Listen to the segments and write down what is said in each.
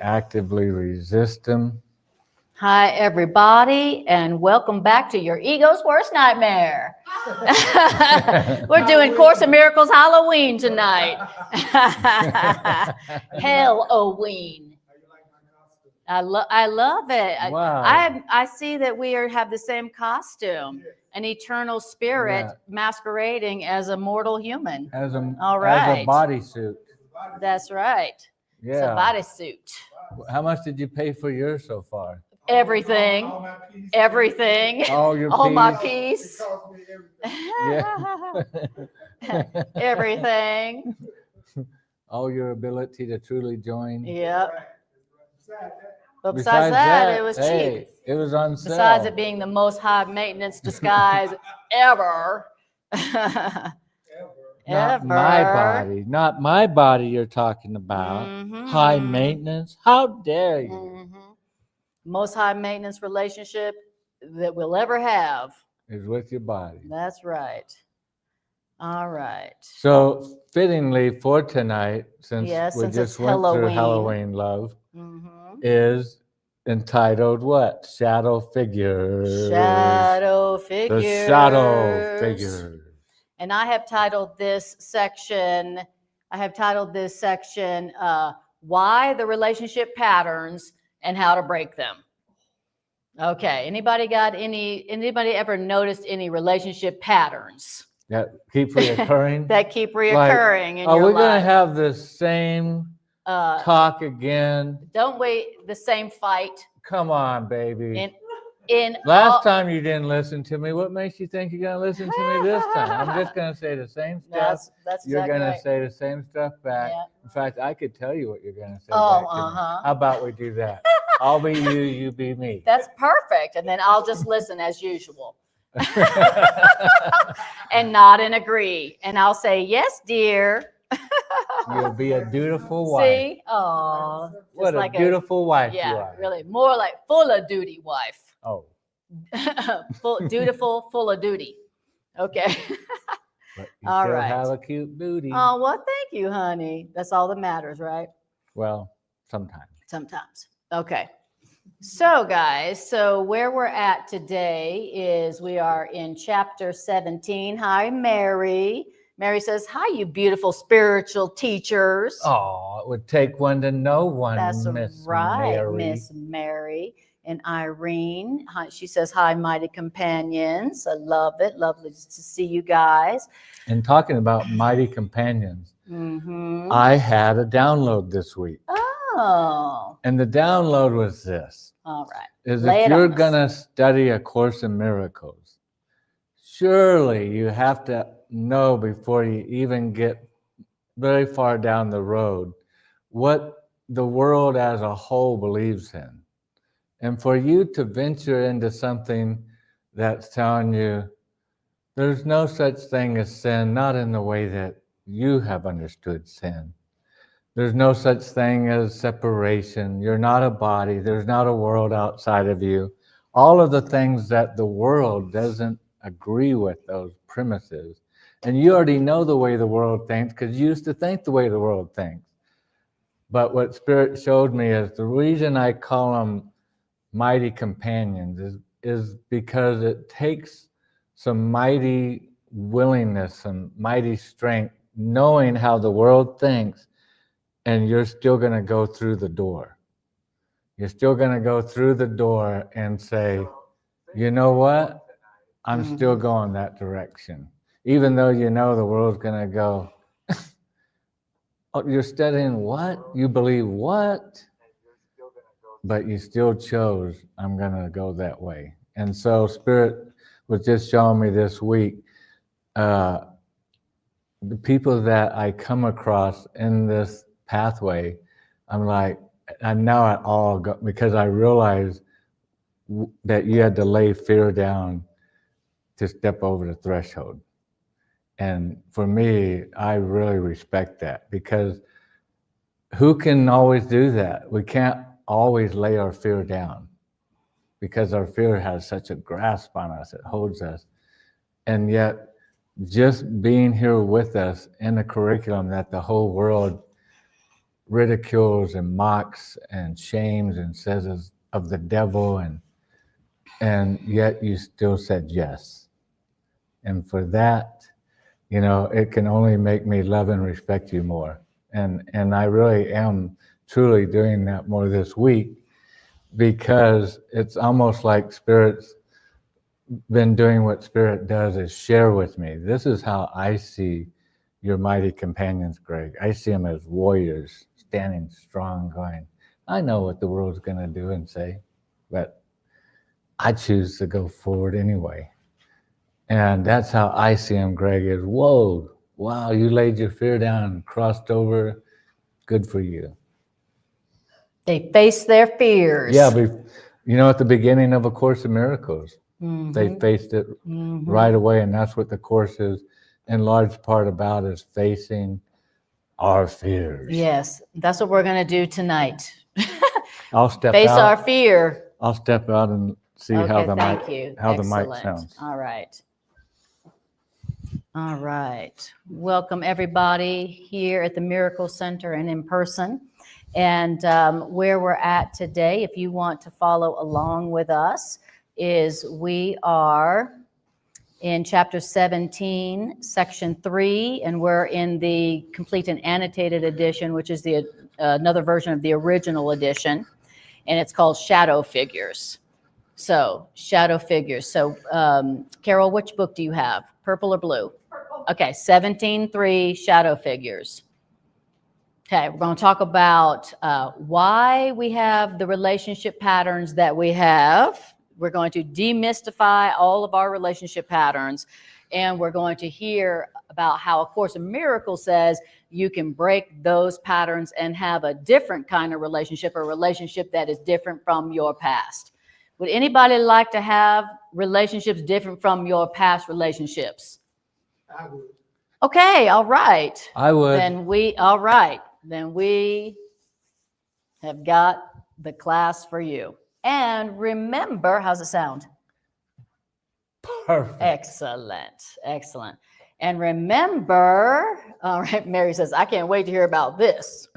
actively resist them. Hi, everybody, and welcome back to your ego's worst nightmare. We're doing Course in Miracles Halloween tonight. Halloween. I love it. Wow. I see that we have the same costume, an eternal spirit masquerading as a mortal human. As a right. bodysuit. That's right. Yeah. It's a bodysuit. How much did you pay for yours so far? Everything. Everything. All my piece. Yeah. Everything. All your ability to truly join. Yep. But besides that, it was cheap. It was on sale. Besides it being the most high maintenance disguise ever. Not my body you're talking about. Mm-hmm. High maintenance. How dare you? Mm-hmm. Most high maintenance relationship that we'll ever have is with your body. That's right. All right. So fittingly for tonight, since we just went through Halloween love, is entitled what? Shadow Figures. Shadow Figures. The Shadow Figures. And I have titled this section, Why the Relationship Patterns and How to Break Them. Okay. Anybody ever noticed any relationship patterns? That keep reoccurring? That keep reoccurring in your life. Are we going to have the same talk again? Don't wait, the same fight. Come on, baby. In Last time you didn't listen to me. What makes you think you're going to listen to me this time? I'm just going to say the same stuff. That's you're exactly going to say the same stuff back. Yeah. In fact, I could tell you what you're going to say back to me. How about we do that? I'll be you, you be me. That's perfect. And then I'll just listen as usual. And nod and agree. And I'll say, yes, dear. You'll be a dutiful wife. See? Oh, what a beautiful wife you are. Yeah, really. More like full of duty wife. Oh. Dutiful, full of duty. Okay. But you all still have a cute booty. Oh, well, thank you, honey. That's all that matters, right? Well, sometimes. Sometimes. Okay. So, guys, where we're at today is we are in chapter 17. Hi, Mary. Mary says, hi, you beautiful spiritual teachers. Oh, it would take one to know one. That's Miss right, Mary. Miss Mary. And Irene, she says, hi, mighty companions. I love it. Lovely to see you guys. And talking about mighty companions, I had a download this week. Oh. And the download was this. All right. Is if you're going to study A Course in Miracles, surely you have to know before you even get very far down the road what the world as a whole believes in. And for you to venture into something that's telling you there's no such thing as sin, not in the way that you have understood sin. There's no such thing as separation. You're not a body. There's not a world outside of you. All of the things that the world doesn't agree with, those premises. And you already know the way the world thinks because you used to think the way the world thinks. But what Spirit showed me is the reason I call them mighty companions is because it takes some mighty willingness, some mighty strength, knowing how the world thinks, and you're still going to go through the door. You're still going to go through the door and say, you know what? I'm still going that direction. Even though you know the world's going to go, oh, you're studying what? You believe what? But you still chose, I'm going to go that way. And so Spirit was just showing me this week, the people that I come across in this pathway, I'm like, I know it all because I realized that you had to lay fear down to step over the threshold. And for me, I really respect that because who can always do that? We can't always lay our fear down because our fear has such a grasp on us. It holds us. And yet, just being here with us in the curriculum that the whole world ridicules and mocks and shames and says of the devil, and yet you still said yes. And for that, it can only make me love and respect you more. And I really am truly doing that more this week, because it's almost like Spirit's been doing what Spirit does, is share with me. This is how I see your mighty companions, Greg. I see them as warriors, standing strong, going, I know what the world's going to do and say, but I choose to go forward anyway. And that's how I see them, Greg, is, whoa, wow, you laid your fear down and crossed over. Good for you. They face their fears. Yeah, at the beginning of A Course in Miracles, they faced it right away. And that's what the Course is in large part about, is facing our fears. Yes, that's what we're going to do tonight. I'll step Face out. our fear. I'll step out and see how the mic Excellent. sounds. All right. All right. Welcome everybody here at the Miracle Center and in person. And where we're at today, if you want to follow along with us, is we are in chapter 17, section 3, and we're in the complete and annotated edition, which is the another version of the original edition, and it's called Shadow Figures. So, Shadow Figures. So, Carol, which book do you have? Purple or blue? Purple. Okay, 17:3, Shadow Figures. Okay, we're going to talk about why we have the relationship patterns that we have. We're going to demystify all of our relationship patterns, and we're going to hear about how A Course in Miracles says you can break those patterns and have a different kind of relationship, a relationship that is different from your past. Would anybody like to have relationships different from your past relationships? I would. Okay, all right. I would. Then we have got the class for you. And remember, how's it sound? Perfect. Excellent. And remember, all right, Mary says, I can't wait to hear about this.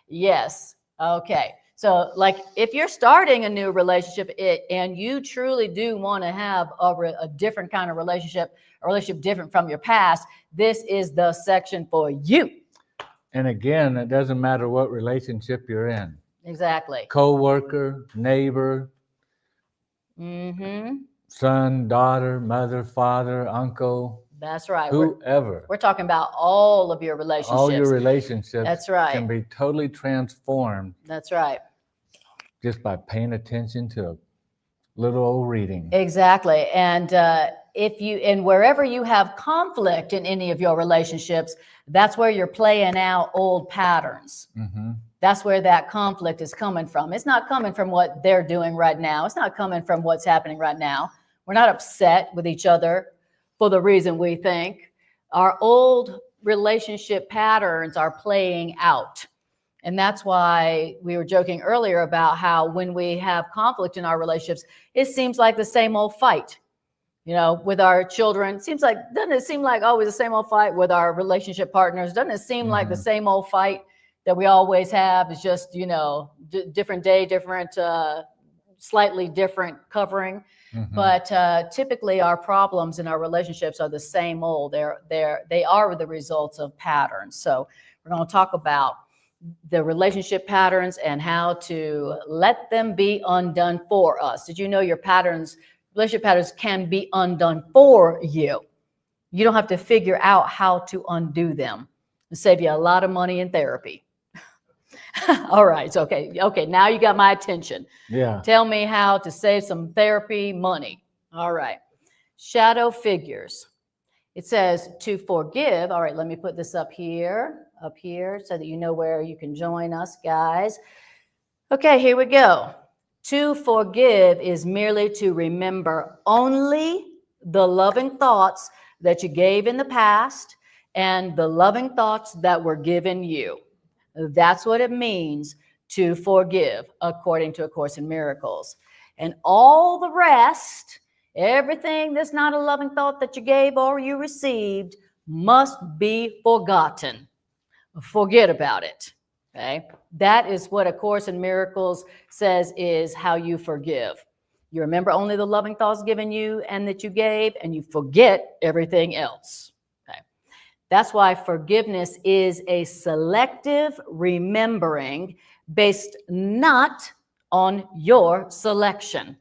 Yes. Okay. So like if you're starting a new relationship and you truly do want to have a different kind of relationship, a relationship different from your past, this is the section for you. And again, it doesn't matter what relationship you're in. Exactly. Co-worker, neighbor, son, daughter, mother, father, uncle. That's right. Whoever. We're talking about all of your relationships. All your relationships. That's right. Can be totally transformed. That's right. Just by paying attention to a little old reading. Exactly. And wherever you have conflict in any of your relationships, that's where you're playing out old patterns. Mm-hmm. That's where that conflict is coming from. It's not coming from what they're doing right now. It's not coming from what's happening right now. We're not upset with each other for the reason we think. Our old relationship patterns are playing out. And that's why we were joking earlier about how when we have conflict in our relationships, it seems like the same old fight. With our children, doesn't it seem like always the same old fight with our relationship partners? Doesn't it seem like the same old fight that we always have? It's just, different day, different, slightly different covering. Mm-hmm. But typically our problems in our relationships are the same old. They are the results of patterns. So we're going to talk about the relationship patterns and how to let them be undone for us. Did you know your relationship patterns can be undone for you? You don't have to figure out how to undo them. It'll save you a lot of money in therapy. All right. So, okay. Now you got my attention. Yeah. Tell me how to save some therapy money. All right. Shadow figures. It says to forgive. All right. Let me put this up here, so that you know where you can join us, guys. Okay. Here we go. To forgive is merely to remember only the loving thoughts that you gave in the past and the loving thoughts that were given you. That's what it means to forgive, according to A Course in Miracles. And all the rest, everything that's not a loving thought that you gave or you received, must be forgotten. Forget about it. Okay. That is what A Course in Miracles says is how you forgive. You remember only the loving thoughts given you and that you gave, and you forget everything else. Okay. That's why forgiveness is a selective remembering based not on your selection.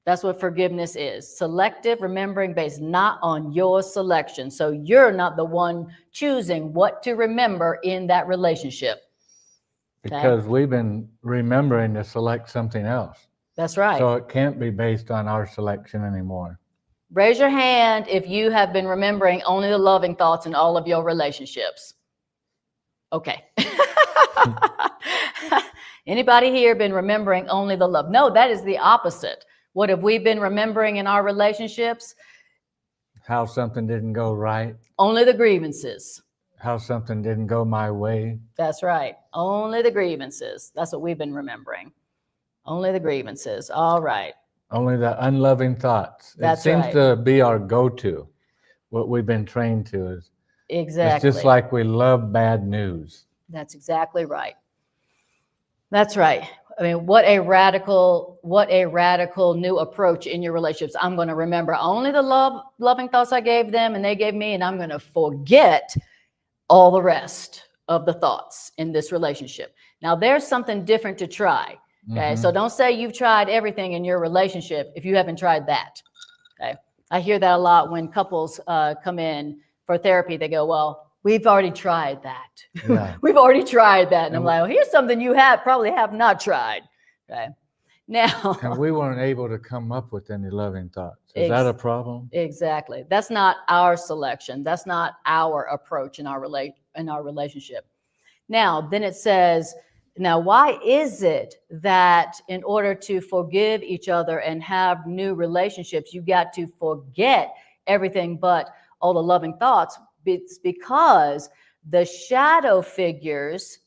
That's what forgiveness is. Selective remembering based not on your selection. So you're not the one choosing what to remember in that relationship. Because we've been remembering to select something else. That's right. So it can't be based on our selection anymore. Raise your hand if you have been remembering only the loving thoughts in all of your relationships. Okay. Anybody here been remembering only the love? No, that is the opposite. What have we been remembering in our relationships? How something didn't go right. Only the grievances. How something didn't go my way. That's right. Only the grievances. That's what we've been remembering. Only the grievances. All right. Only the unloving thoughts. That's it seems right. to be our go-to. What we've been trained to is. Exactly. It's just like we love bad news. That's exactly right. That's right. I mean, what a radical new approach in your relationships. I'm going to remember only the loving thoughts I gave them and they gave me, and I'm going to forget all the rest of the thoughts in this relationship. Now, there's something different to try. Okay. So don't say you've tried everything in your relationship if you haven't tried that. Okay. I hear that a lot when couples come in for therapy. They go, well, we've already tried that. Yeah. We've already tried that. And I'm like, well, here's something you probably have not tried. Okay. Now. And we weren't able to come up with any loving thoughts. Is that a problem? Exactly. That's not our selection. That's not our approach in our relationship. Now, then it says, now, why is it that in order to forgive each other and have new relationships, you got to forget everything but all the loving thoughts? It's because the shadow figures,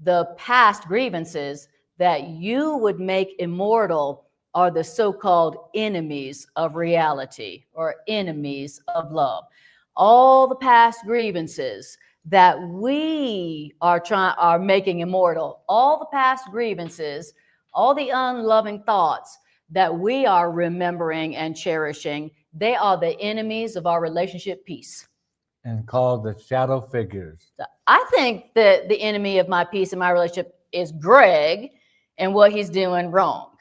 the past grievances that you would make immortal are the so-called enemies of reality or enemies of love. All the past grievances that we are making immortal, all the past grievances, all the unloving thoughts that we are remembering and cherishing, they are the enemies of our relationship peace. And called the shadow figures. I think that the enemy of my peace in my relationship is Greg and what he's doing wrong.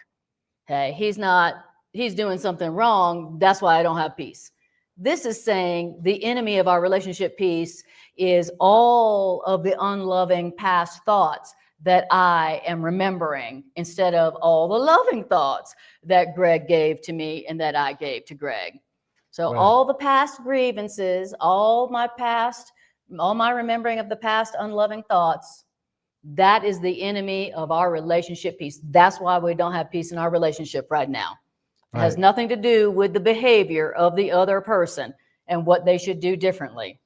Okay, he's doing something wrong. That's why I don't have peace. This is saying the enemy of our relationship peace is all of the unloving past thoughts that I am remembering instead of all the loving thoughts that Greg gave to me and that I gave to Greg. So all the past grievances, all my remembering of the past unloving thoughts, that is the enemy of our relationship peace. That's why we don't have peace in our relationship right now. It has nothing to do with the behavior of the other person and what they should do differently.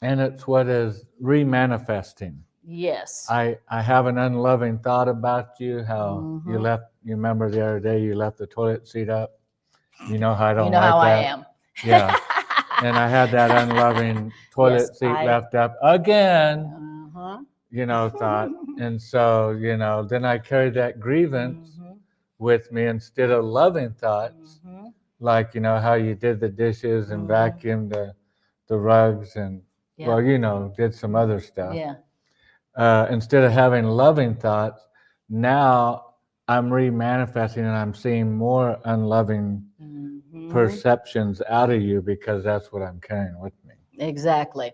And it's what is remanifesting. Yes. I have an unloving thought about you, how you remember the other day you left the toilet seat up. You know how I don't like that. You know how I am. Yeah. And I had that unloving toilet seat left up again, thought. And so, then I carried that grievance with me instead of loving thoughts, like, how you did the dishes and vacuumed the rugs and, did some other stuff. Yeah. Instead of having loving thoughts, now I'm remanifesting and I'm seeing more unloving perceptions out of you because that's what I'm carrying with me. Exactly.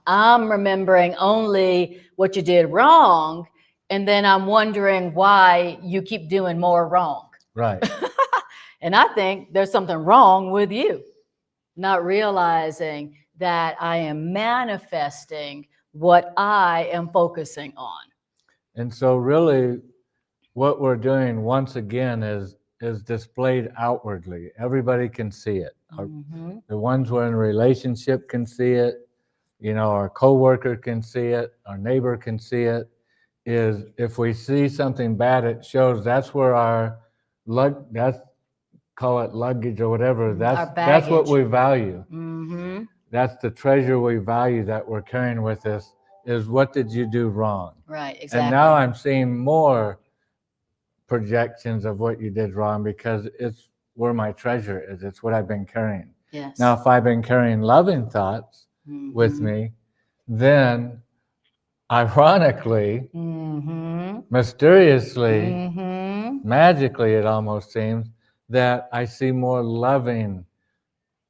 I'm remembering only what you did wrong, and then I'm wondering why you keep doing more wrong. Right. And I think there's something wrong with you, not realizing that I am manifesting what I am focusing on. And so really what we're doing once again is displayed outwardly. Everybody can see it. The ones we're in a relationship can see it. Our coworker can see it. Our neighbor can see it. Is if we see something bad, it shows that's where call it luggage or whatever. That's what we value. That's the treasure we value that we're carrying with us is what did you do wrong? Right, exactly. And now I'm seeing more projections of what you did wrong because it's where my treasure is. It's what I've been carrying. Yes. Now, if I've been carrying loving thoughts with me, then ironically, mysteriously, magically, it almost seems that I see more loving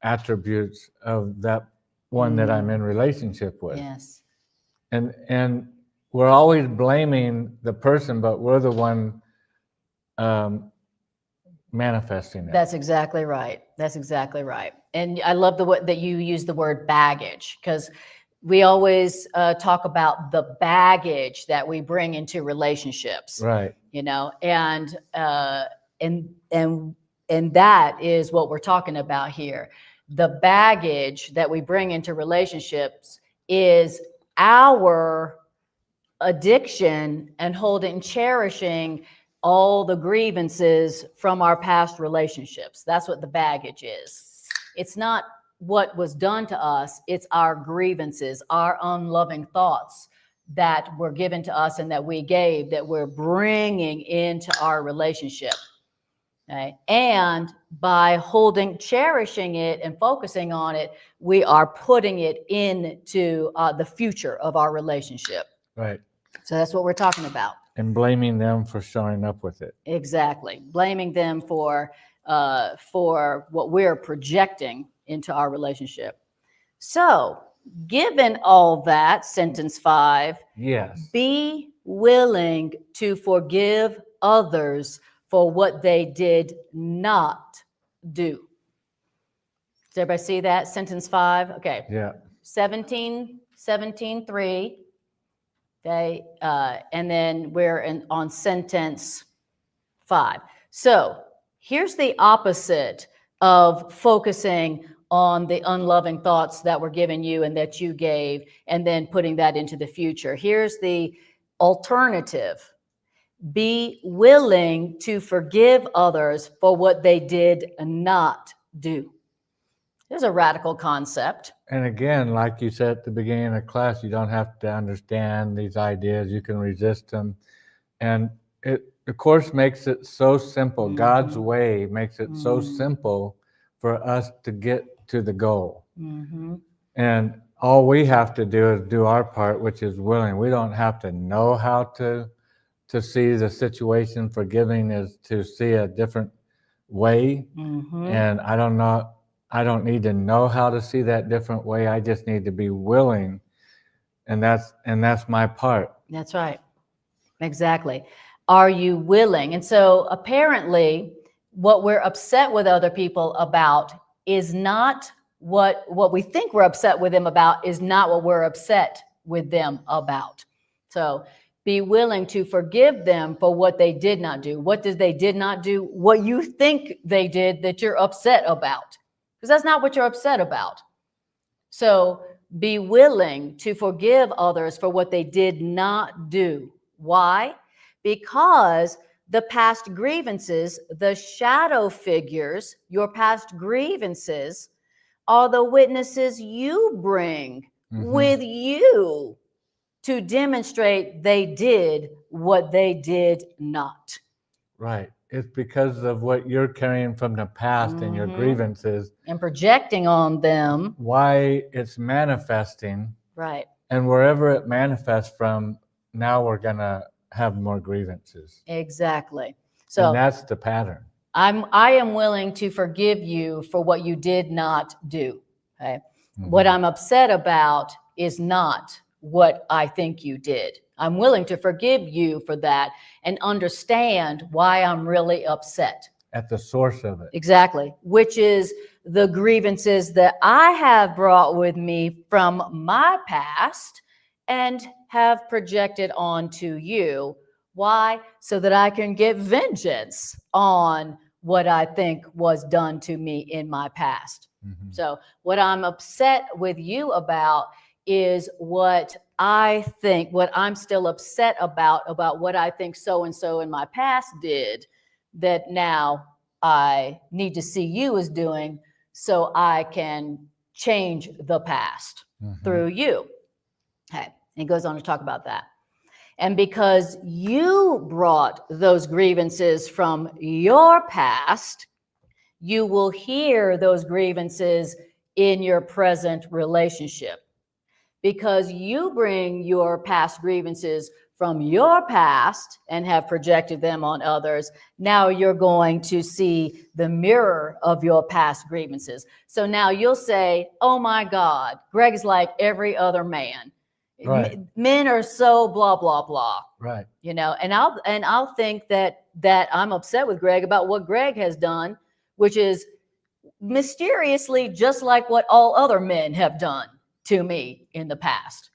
attributes of that one that I'm in relationship with. Yes. And we're always blaming the person, but we're the one manifesting it. That's exactly right. That's exactly right. And I love the way that you use the word baggage, because we always talk about the baggage that we bring into relationships. Right. You know, and that is what we're talking about here. The baggage that we bring into relationships is our addiction and cherishing all the grievances from our past relationships. That's what the baggage is. It's not what was done to us. It's our grievances, our unloving thoughts that were given to us and that we gave, that we're bringing into our relationship. Okay? And by cherishing it and focusing on it, we are putting it into the future of our relationship. Right. So that's what we're talking about. And blaming them for showing up with it. Exactly. Blaming them for what we're projecting into our relationship. So, given all that, sentence 5, yes, be willing to forgive others for what they did not do. Does everybody see that? Sentence 5? Okay. Yeah. 17:3. Okay. And then we're on sentence 5. So here's the opposite of focusing on the unloving thoughts that were given you and that you gave, and then putting that into the future. Here's the alternative. Be willing to forgive others for what they did not do. There's a radical concept. And again, like you said at the beginning of class, you don't have to understand these ideas. You can resist them. And it, the Course makes it so simple. God's way makes it so simple for us to get to the goal. And all we have to do is do our part, which is willing. We don't have to know how to see the situation. Forgiving is to see a different way. And I don't need to know how to see that different way. I just need to be willing. And that's my part. That's right. Exactly. Are you willing? And so apparently what we're upset with other people about is not what we think we're upset with them about is not what we're upset with them about. So be willing to forgive them for what they did not do. What did they did not do? What you think they did that you're upset about. Because that's not what you're upset about. So be willing to forgive others for what they did not do. Why? Because the past grievances, the shadow figures, your past grievances, are the witnesses you bring with you to demonstrate they did what they did not. Right. It's because of what you're carrying from the past and your grievances. And projecting on them. Why it's manifesting. Right. And wherever it manifests from, now we're going to have more grievances. Exactly. So and that's the pattern. I am willing to forgive you for what you did not do. Okay. What I'm upset about is not what I think you did. I'm willing to forgive you for that and understand why I'm really upset. At the source of it. Exactly. Which is the grievances that I have brought with me from my past and have projected onto you. Why? So that I can get vengeance on what I think was done to me in my past. So what I'm upset with you about is what I think, what I'm still upset about what I think so-and-so in my past did that now I need to see you as doing so I can change the past through you. Okay. He goes on to talk about that. And because you brought those grievances from your past, you will hear those grievances in your present relationship. Because you bring your past grievances from your past and have projected them on others, now you're going to see the mirror of your past grievances. So now you'll say, oh my God, Greg's like every other man. Right. Men are so blah, blah, blah. Right. You know, and I'll think that I'm upset with Greg about what Greg has done, which is mysteriously just like what all other men have done to me in the past.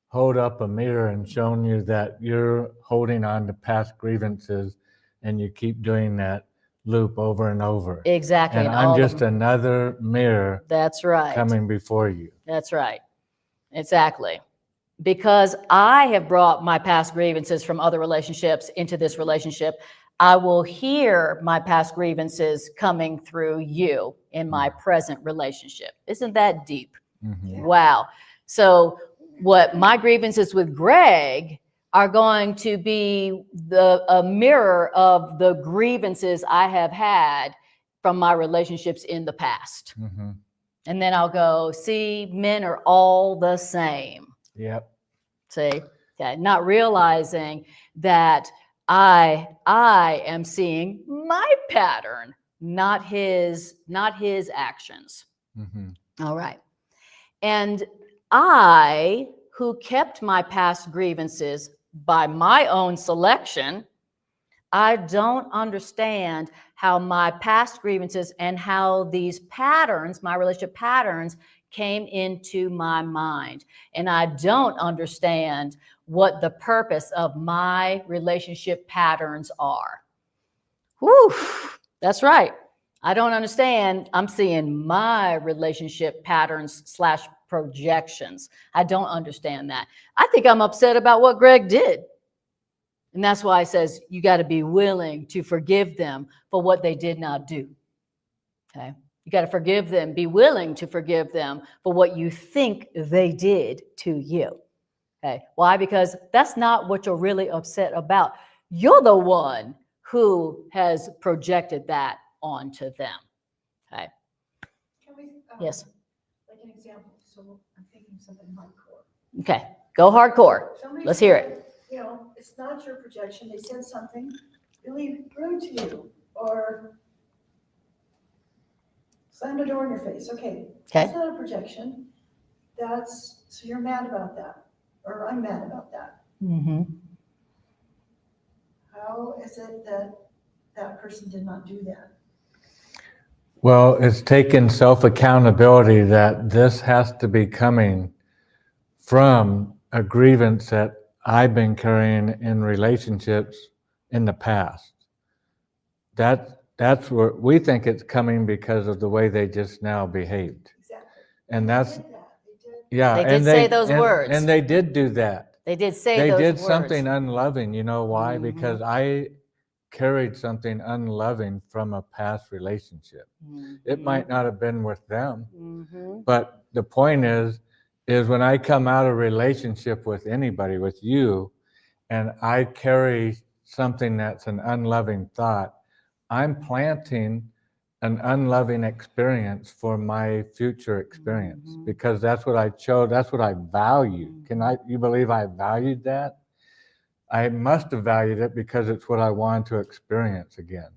Hold up a mirror and shown you that you're holding on to past grievances, and you keep doing that loop over and over. Exactly. And I'm just another mirror. That's right. Coming before you. That's right. Exactly. Because I have brought my past grievances from other relationships into this relationship, I will hear my past grievances coming through you in my present relationship. Isn't that deep? Mm-hmm. Wow. So what my grievances with Greg are going to be a mirror of the grievances I have had from my relationships in the past. Mm-hmm. And then I'll go, see, men are all the same. Yep. See, okay, not realizing that I am seeing my pattern, not his actions. Mm-hmm. All right. And I, who kept my past grievances by my own selection, I don't understand how my past grievances and how these patterns, my relationship patterns, came into my mind. And I don't understand what the purpose of my relationship patterns are. Whew, that's right. I don't understand. I'm seeing my relationship patterns / projections. I don't understand that. I think I'm upset about what Greg did. And that's why it says you got to be willing to forgive them for what they did not do. Okay? You got to forgive them, be willing to forgive them for what you think they did to you. Okay? Why? Because that's not what you're really upset about. You're the one who has projected that onto them. Okay? Can we, Yes. like an example, so I'm thinking something hardcore. Okay. Go hardcore. Somebody Let's hear said, it. You know, it's not your projection. They said something really rude to you or slammed a door in your face. Okay. That's not a projection. So you're mad about that, or I'm mad about that. Mm-hmm. How is it that that person did not do that? Well, it's taken self-accountability that this has to be coming from a grievance that I've been carrying in relationships in the past. That's where we think it's coming because of the way they just now behaved. Exactly. And They that's, did that. They did. yeah. They and did say those words. And they did do that. They did say They those did words. something unloving. You know why? Mhm. Because I carried something unloving from a past relationship. Mhm. It might not have been with them, Mhm. but the point is when I come out of relationship with anybody, with you, and I carry something that's an unloving thought, I'm planting an unloving experience for my future experience, Mhm. because that's what I chose. That's what I valued. Mhm. You believe I valued that? I must have valued it because it's what I wanted to experience again,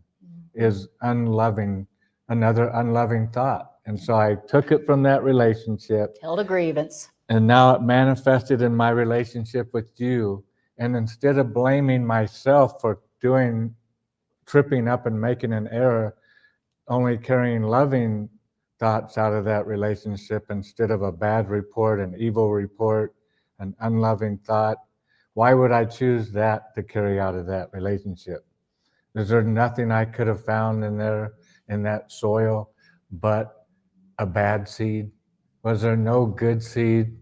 is unloving, another unloving thought. And so I took it from that relationship. Held a grievance. And now it manifested in my relationship with you. And instead of blaming myself for tripping up and making an error, only carrying loving thoughts out of that relationship instead of a bad report, an evil report, an unloving thought, why would I choose that to carry out of that relationship? Is there nothing I could have found in there, in that soil, but a bad seed? Was there no good seed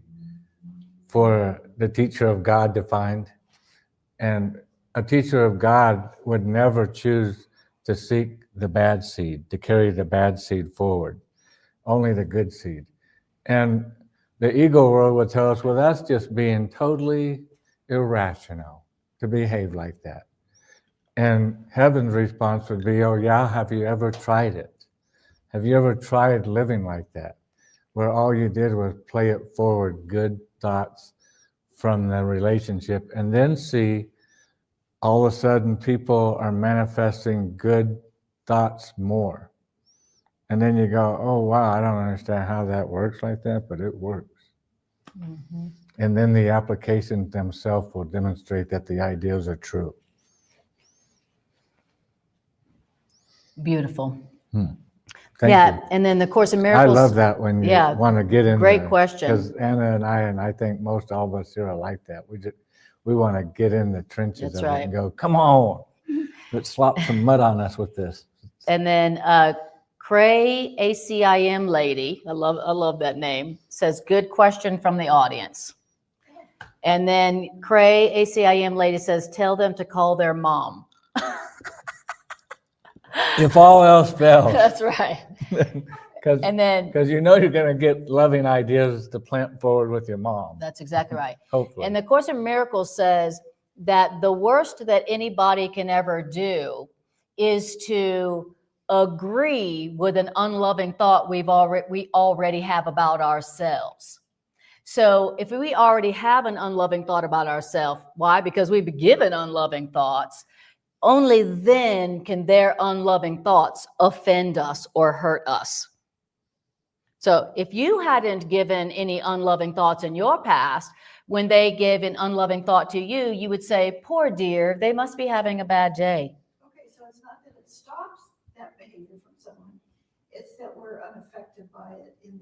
for the teacher of God to find? And a teacher of God would never choose to seek the bad seed, to carry the bad seed forward, only the good seed. And The ego world would tell us, well, that's just being totally irrational to behave like that. And heaven's response would be, oh yeah, have you ever tried it? Have you ever tried living like that? Where all you did was play it forward, good thoughts from the relationship, and then see all of a sudden people are manifesting good thoughts more. And then you go, oh wow, I don't understand how that works like that, but it works. Mm-hmm. And then the applications themselves will demonstrate that the ideas are true. Beautiful. Thank yeah, you. and then the Course in I Miracles. love that when you want to get in Great there. question. Because Anna and I think most all of us here are like that. We want to get in the trenches That's of right. it and go, come on, let's slop some mud on us with this. And then Cray ACIM lady, I love that name, says, good question from the audience. And then Cray ACIM lady says, tell them to call their mom. If all else fails. That's right. Because you know you're going to get loving ideas to plant forward with your mom. That's exactly right. Hopefully. And the Course in Miracles says that the worst that anybody can ever do is to agree with an unloving thought we already have about ourselves. So if we already have an unloving thought about ourselves, why? Because we've been given unloving thoughts. Only then can their unloving thoughts offend us or hurt us. So if you hadn't given any unloving thoughts in your past, when they gave an unloving thought to you, you would say, poor dear, they must be having a bad day. Okay, so it's not that it stops that behavior from someone. It's that we're unaffected by it in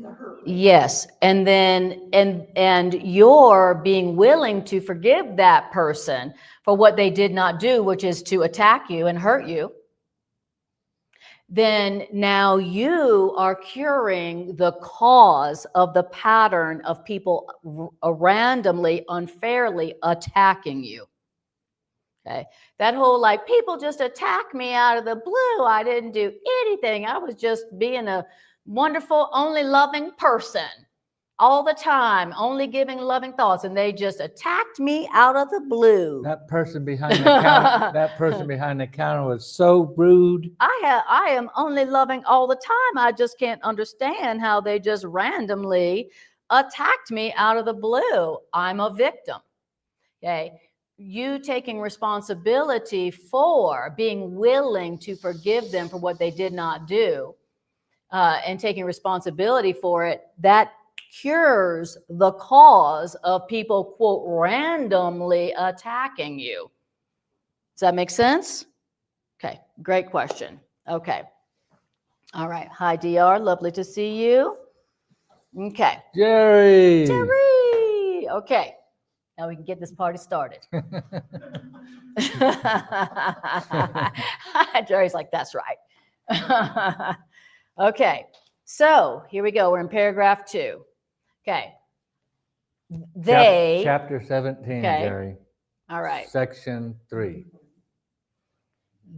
the hurt. Right? Yes. And then, and you're being willing to forgive that person for what they did not do, which is to attack you and hurt you. Then now you are curing the cause of the pattern of people randomly, unfairly attacking you. Okay. That whole like, people just attack me out of the blue. I didn't do anything. I was just being a wonderful, only loving person all the time, only giving loving thoughts, and they just attacked me out of the blue. That person behind the counter, that person behind the counter was so rude. I am only loving all the time. I just can't understand how they just randomly attacked me out of the blue. I'm a victim. Okay. You taking responsibility for being willing to forgive them for what they did not do, and taking responsibility for it, that cures the cause of people, quote, randomly attacking you. Does that make sense? Okay, great question. Okay. All right. Hi, DR. Lovely to see you. Okay. Jerry. Jerry. Okay. Now we can get this party started. Jerry's like, that's right. Okay. So here we go. We're in paragraph 2. Okay. They. Chapter 17, okay. Jerry. All right. Section 3.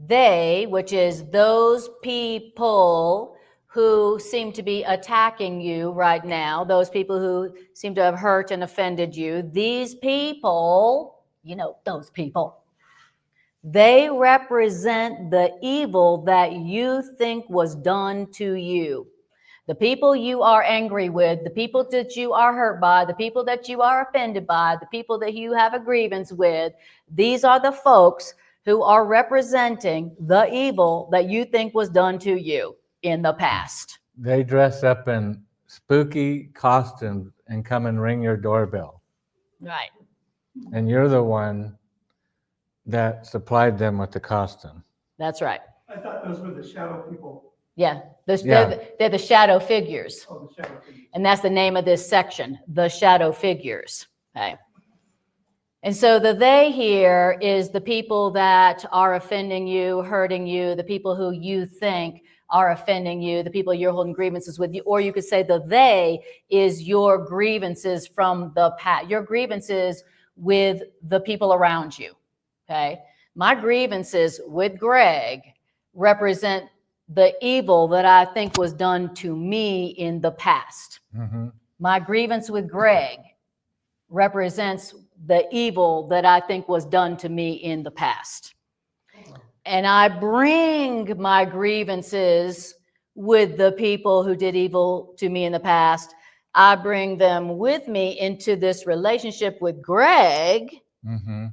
They, which is those people who seem to be attacking you right now, those people who seem to have hurt and offended you, these people, you know, those people, they represent the evil that you think was done to you. The people you are angry with, the people that you are hurt by, the people that you are offended by, the people that you have a grievance with, these are the folks who are representing the evil that you think was done to you in the past. They dress up in spooky costumes and come and ring your doorbell. Right. And you're the one that supplied them with the costume. That's right. I thought those were the shadow people. Yeah. They're the shadow figures. Oh, the shadow figures. And that's the name of this section, the shadow figures. Okay. And so the they here is the people that are offending you, hurting you, the people who you think are offending you, the people you're holding grievances with you, or you could say the they is your grievances from the past, your grievances with the people around you. Okay. My grievances with Greg represent the evil that I think was done to me in the past. Mm-hmm. My grievance with Greg represents the evil that I think was done to me in the past. And I bring my grievances with the people who did evil to me in the past. I bring them with me into this relationship with Greg Mm-hmm.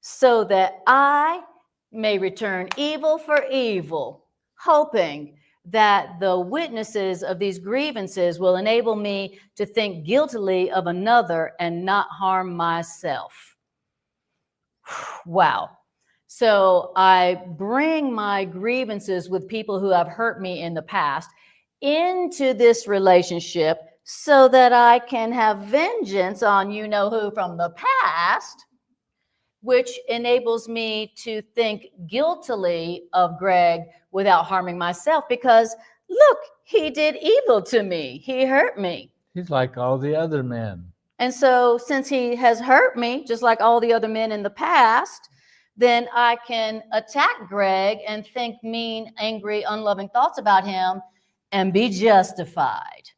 so that I may return evil for evil, hoping that the witnesses of these grievances will enable me to think guiltily of another and not harm myself. Wow. So I bring my grievances with people who have hurt me in the past into this relationship so that I can have vengeance on you know who from the past, which enables me to think guiltily of Greg without harming myself because, look, he did evil to me. He hurt me. He's like all the other men. And so since he has hurt me, just like all the other men in the past, then I can attack Greg and think mean, angry, unloving thoughts about him and be justified.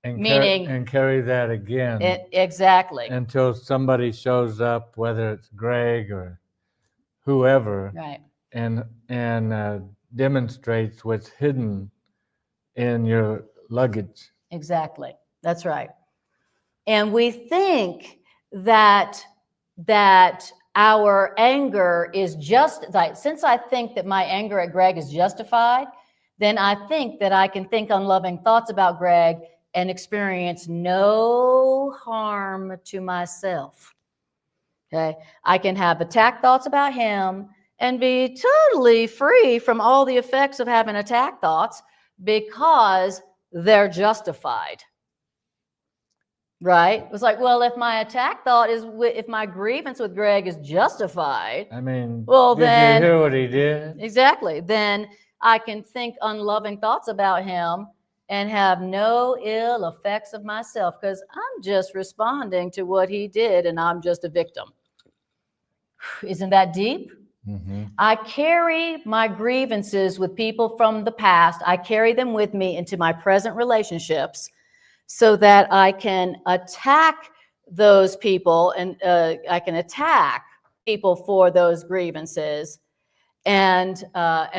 And Meaning- and carry that again Exactly. until somebody shows up, whether it's Greg or whoever, Right. and demonstrates what's hidden in your luggage. Exactly. That's right. And we think that our anger is just like, since I think that my anger at Greg is justified, then I think that I can think unloving thoughts about Greg and experience no harm to myself. Okay. I can have attack thoughts about him and be totally free from all the effects of having attack thoughts because they're justified. Right? It's like, well, if my attack thought is, if my grievance with Greg is justified, I mean, Well, did then- you hear what he did? exactly, then I can think unloving thoughts about him and have no ill effects of myself because I'm just responding to what he did and I'm just a victim. Isn't that deep? Mm-hmm. I carry my grievances with people from the past. I carry them with me into my present relationships so that I can attack those people and I can attack people for those grievances and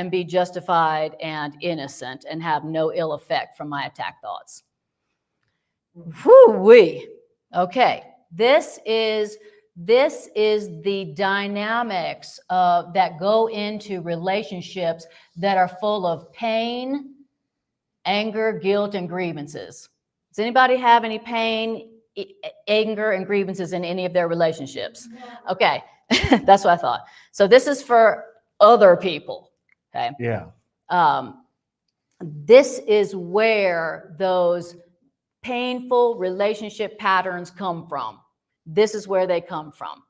be justified and innocent and have no ill effect from my attack thoughts. Whoo-wee. Okay, this is the dynamics that go into relationships that are full of pain, anger, guilt, and grievances. Does anybody have any pain, anger, and grievances in any of their relationships? Okay, that's what I thought. So this is for other people, okay? Yeah. This is where those painful relationship patterns come from. This is where they come from,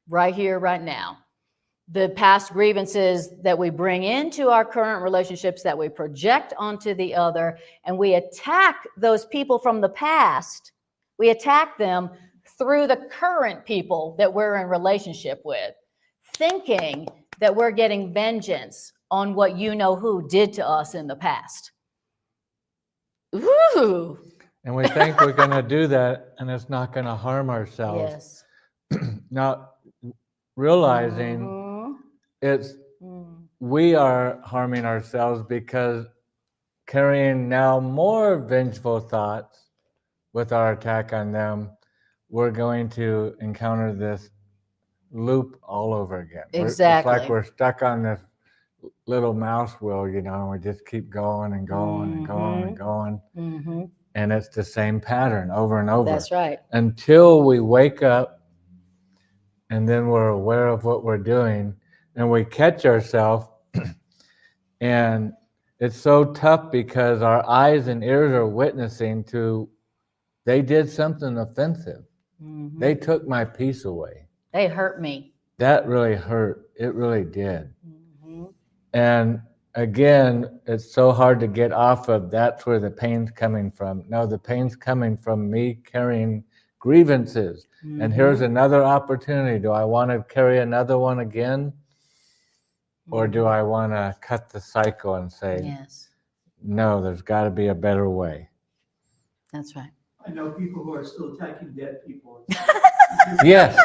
right here, right now. The past grievances that we bring into our current relationships that we project onto the other, and we attack those people from the past. We attack them through the current people that we're in relationship with, thinking that we're getting vengeance on what you know who did to us in the past. Ooh. And we think we're going to do that and it's not going to harm ourselves. Yes. Not realizing Mhm. it's Mm. we are harming ourselves because carrying now more vengeful thoughts with our attack on them, we're going to encounter this loop all over again. Exactly. It's like we're stuck on this little mouse wheel, you know, and we just keep going and going and going and going. Mm-hmm. And it's the same pattern over and over. That's right. Until we wake up and then we're aware of what we're doing and we catch ourselves. And it's so tough because our eyes and ears are witnessing to, they did something offensive. Mm-hmm. They took my peace away. They hurt me. That really hurt. It really did. Mm-hmm. And again, it's so hard to get off of that's where the pain's coming from. No, the pain's coming from me carrying grievances. Mm-hmm. And here's another opportunity. Do I want to carry another one again? Or do I want to cut the cycle and say, Yes. no, there's got to be a better way. That's right. I know people who are still attacking dead people. Yes.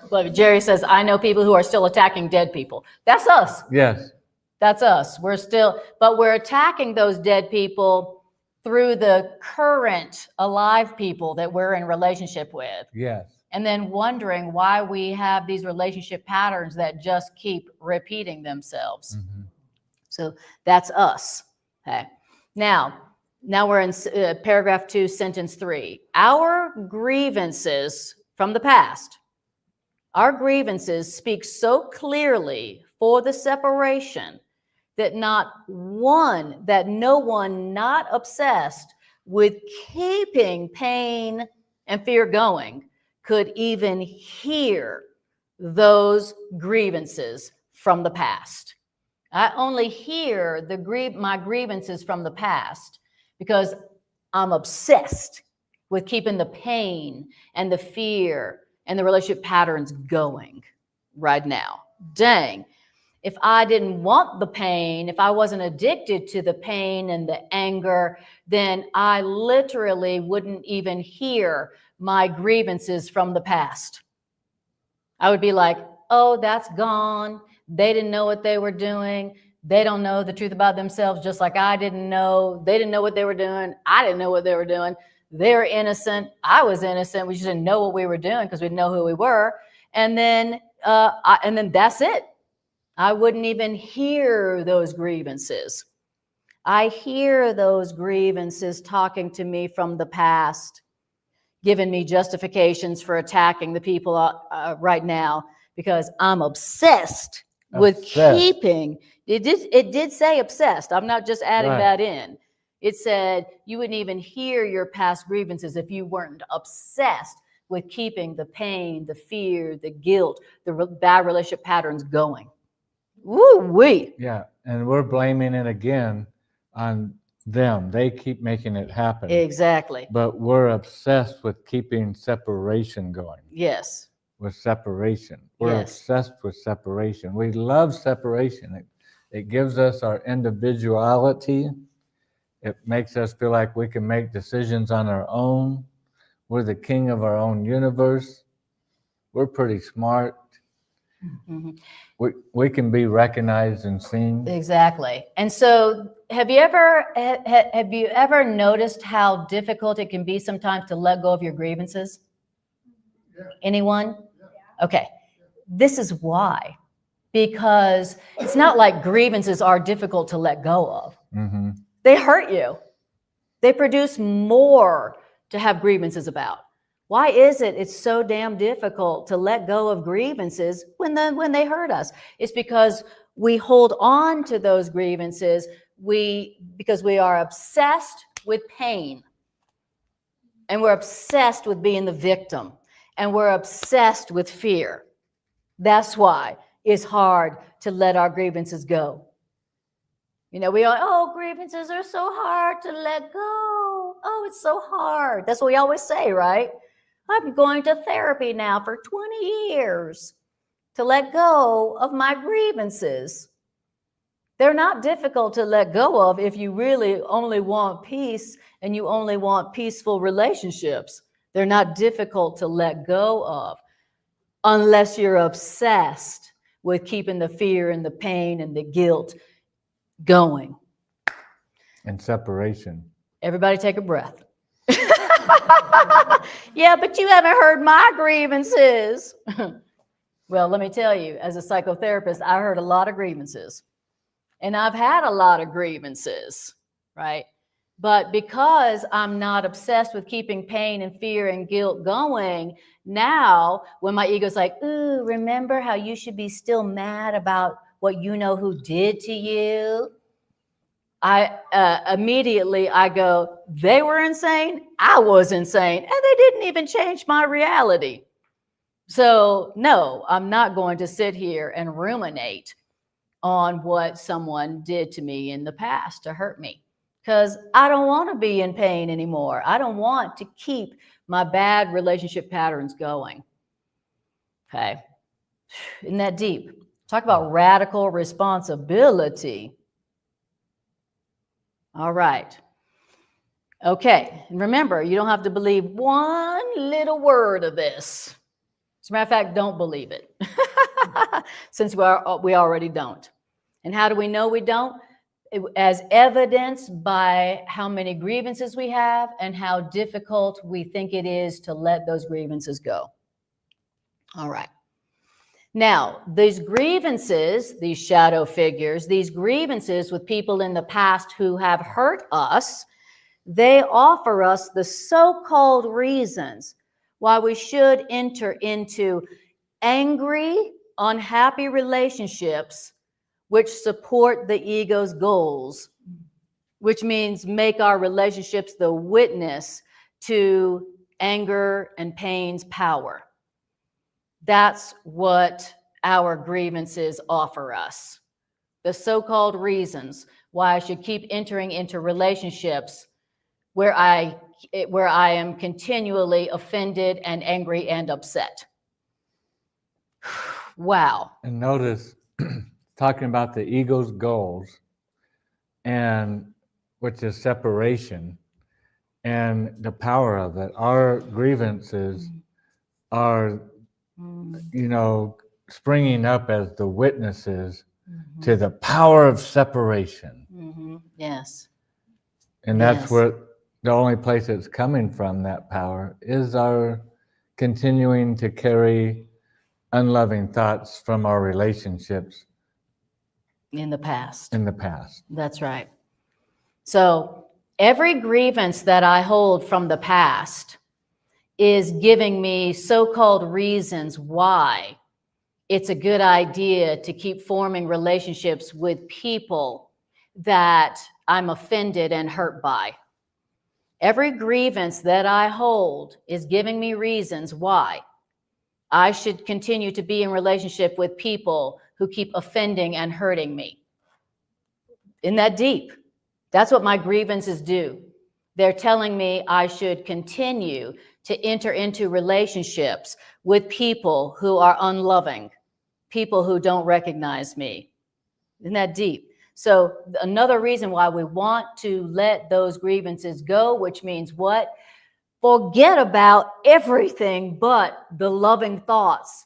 But Jerry says, I know people who are still attacking dead people. That's us. Yes. That's us. But we're attacking those dead people through the current alive people that we're in relationship with. Yes. And then wondering why we have these relationship patterns that just keep repeating themselves. Mm-hmm. So that's us. Okay. Now we're in paragraph 2, sentence 3. Our grievances from the past, our grievances speak so clearly for the separation that no one not obsessed with keeping pain and fear going could even hear those grievances from the past. I only hear my grievances from the past because I'm obsessed with keeping the pain and the fear and the relationship patterns going right now. Dang. If I didn't want the pain, if I wasn't addicted to the pain and the anger, then I literally wouldn't even hear my grievances from the past. I would be like, oh, that's gone. They didn't know what they were doing. They don't know the truth about themselves, just like I didn't know. They didn't know what they were doing. I didn't know what they were doing. They're innocent. I was innocent. We just didn't know what we were doing because we didn't know who we were. And then that's it. I wouldn't even hear those grievances. I hear those grievances talking to me from the past, giving me justifications for attacking the people right now because I'm obsessed with keeping. It did say obsessed. I'm not just adding that in. It said you wouldn't even hear your past grievances if you weren't obsessed with keeping the pain, the fear, the guilt, the bad relationship patterns going. Woo-wee. Yeah, and we're blaming it again on them. They keep making it happen. Exactly. But we're obsessed with keeping separation going. Yes. With separation. We're obsessed with separation. We love separation. It gives us our individuality. It makes us feel like we can make decisions on our own. We're the king of our own universe. We're pretty smart. Mm-hmm. We can be recognized and seen. Exactly. And so have you ever noticed how difficult it can be sometimes to let go of your grievances? Yeah. Anyone? Yeah. Okay. This is why. Because it's not like grievances are difficult to let go of. Mm-hmm. They hurt you. They produce more to have grievances about. Why is it's so damn difficult to let go of grievances when they hurt us? It's because we hold on to those grievances because we are obsessed with pain. And we're obsessed with being the victim. And we're obsessed with fear. That's why it's hard to let our grievances go. You know, grievances are so hard to let go. Oh, it's so hard. That's what we always say, right? I'm going to therapy now for 20 years to let go of my grievances. They're not difficult to let go of if you really only want peace and you only want peaceful relationships. They're not difficult to let go of unless you're obsessed with keeping the fear and the pain and the guilt going. And separation. Everybody take a breath. Yeah, but you haven't heard my grievances. Well, let me tell you, as a psychotherapist, I heard a lot of grievances. And I've had a lot of grievances, right? But because I'm not obsessed with keeping pain and fear and guilt going, now when my ego's like, ooh, remember how you should be still mad about what you know who did to you? I immediately go, they were insane. I was insane. And they didn't even change my reality. So no, I'm not going to sit here and ruminate on what someone did to me in the past to hurt me, because I don't want to be in pain anymore. I don't want to keep my bad relationship patterns going. Okay. Isn't that deep? Talk about radical responsibility. All right. Okay. And remember, you don't have to believe one little word of this. As a matter of fact, don't believe it. Since we already don't. And how do we know we don't? As evidenced by how many grievances we have and how difficult we think it is to let those grievances go. All right. Now, these grievances, these shadow figures, these grievances with people in the past who have hurt us, they offer us the so-called reasons why we should enter into angry, unhappy relationships which support the ego's goals, which means make our relationships the witness to anger and pain's power. That's what our grievances offer us. The so-called reasons why I should keep entering into relationships where I am continually offended and angry and upset. Wow. And notice, talking about the ego's goals, and which is separation, and the power of it. Our grievances are, springing up as the witnesses to the power of separation. Yes. And that's Yes. where the only place it's coming from, that power, is our continuing to carry unloving thoughts from our relationships In the past. in the past. That's right. So every grievance that I hold from the past is giving me so-called reasons why it's a good idea to keep forming relationships with people that I'm offended and hurt by. Every grievance that I hold is giving me reasons why I should continue to be in relationship with people who keep offending and hurting me. Isn't that deep? That's what my grievances do. They're telling me I should continue to enter into relationships with people who are unloving, people who don't recognize me. Isn't that deep? So another reason why we want to let those grievances go, which means what? Forget about everything but the loving thoughts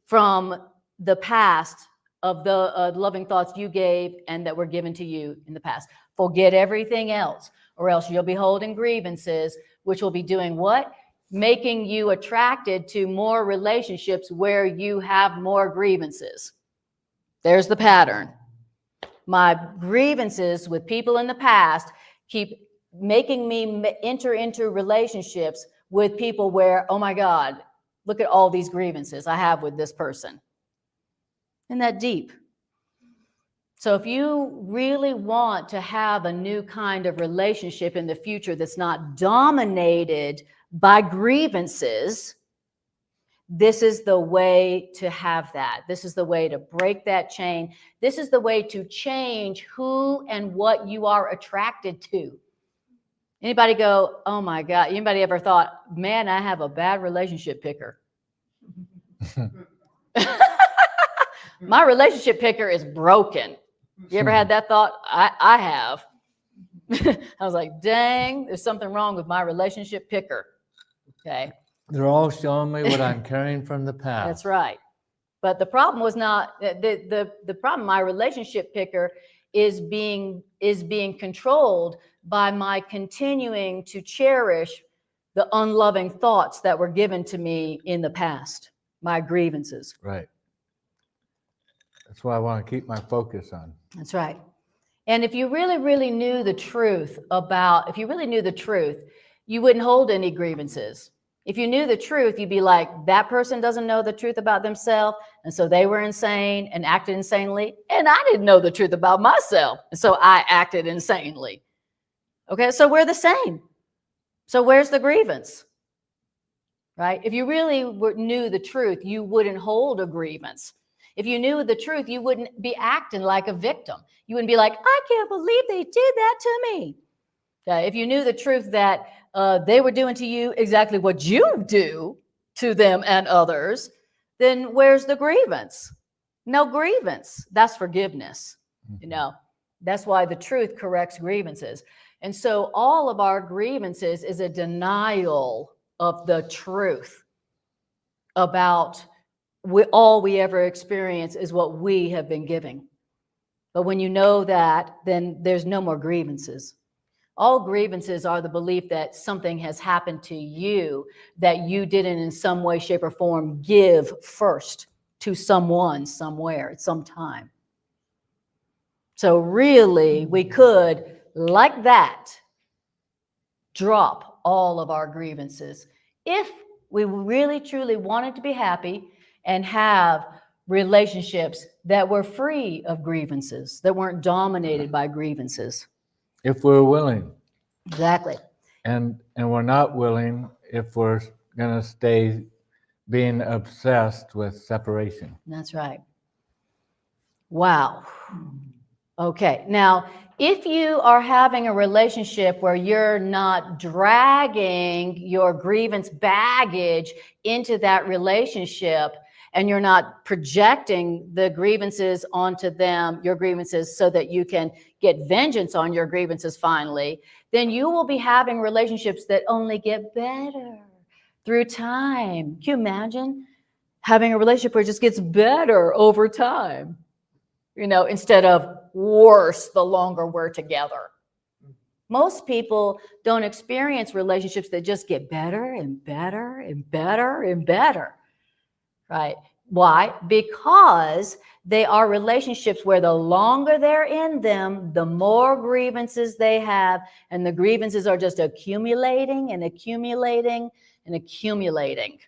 from the past, of the loving thoughts you gave and that were given to you in the past. Forget everything else, or else you'll be holding grievances, which will be doing what? Making you attracted to more relationships where you have more grievances. There's the pattern. My grievances with people in the past keep making me enter into relationships with people where, oh my God, look at all these grievances I have with this person. Isn't that deep? So if you really want to have a new kind of relationship in the future that's not dominated by grievances, this is the way to have that. This is the way to break that chain. This is the way to change who and what you are attracted to. Anybody go, oh my God, anybody ever thought, man, I have a bad relationship picker? My relationship picker is broken. You ever had that thought? I have. I was like, dang, there's something wrong with my relationship picker. Okay. They're all showing me what I'm carrying from the past. That's right. But the problem was not the problem. My relationship picker is being controlled by my continuing to cherish the unloving thoughts that were given to me in the past, my grievances. Right. That's what I want to keep my focus on. That's right. And if you really knew the truth, you wouldn't hold any grievances. If you knew the truth, you'd be like, that person doesn't know the truth about themselves, and so they were insane and acted insanely, and I didn't know the truth about myself, and so I acted insanely. Okay, so we're the same. So where's the grievance? Right? If you really knew the truth, you wouldn't hold a grievance. If you knew the truth, you wouldn't be acting like a victim. You wouldn't be like, I can't believe they did that to me. If you knew the truth that they were doing to you exactly what you do to them and others, then where's the grievance? No grievance. That's forgiveness. That's why the truth corrects grievances. And so all of our grievances is a denial of the truth about all we ever experience is what we have been giving. But when you know that, then there's no more grievances. All grievances are the belief that something has happened to you that you didn't in some way, shape, or form give first to someone, somewhere, at some time. So really, we could, like that, drop all of our grievances if we really, truly wanted to be happy and have relationships that were free of grievances, that weren't dominated by grievances. If we're willing. Exactly. And we're not willing if we're going to stay being obsessed with separation. That's right. Wow. Okay. Now, if you are having a relationship where you're not dragging your grievance baggage into that relationship, and you're not projecting the grievances onto them, your grievances, so that you can get vengeance on your grievances finally, then you will be having relationships that only get better through time. Can you imagine having a relationship where it just gets better over time? You know, instead of worse the longer we're together. Most people don't experience relationships that just get better and better and better and better. Right? Why? Because they are relationships where the longer they're in them, the more grievances they have, and the grievances are just accumulating and accumulating and accumulating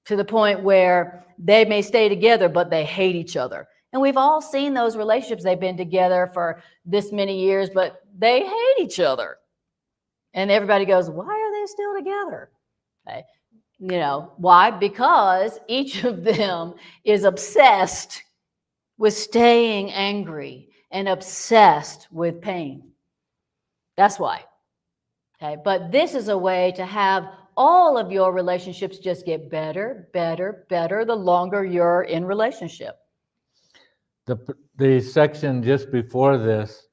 to the point where they may stay together, but they hate each other. And we've all seen those relationships. They've been together for this many years, but they hate each other. And everybody goes, why are they still together? Okay. You know, why? Because each of them is obsessed with staying angry and obsessed with pain. That's why. Okay. But this is a way to have all of your relationships just get better, better, better the longer you're in relationship. The section just before this,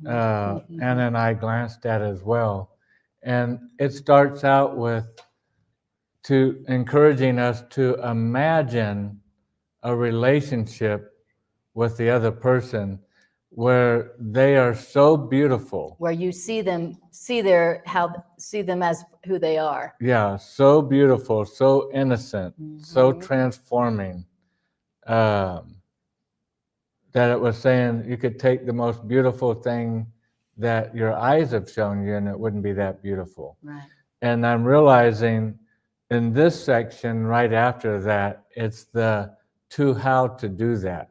Anna and I glanced at as well. And it starts out with encouraging us to imagine a relationship with the other person where they are so beautiful. Where you see them as who they are. Yeah, so beautiful, so innocent, so transforming. That it was saying you could take the most beautiful thing that your eyes have shown you and it wouldn't be that beautiful. Right. And I'm realizing in this section right after that, it's the how to do that.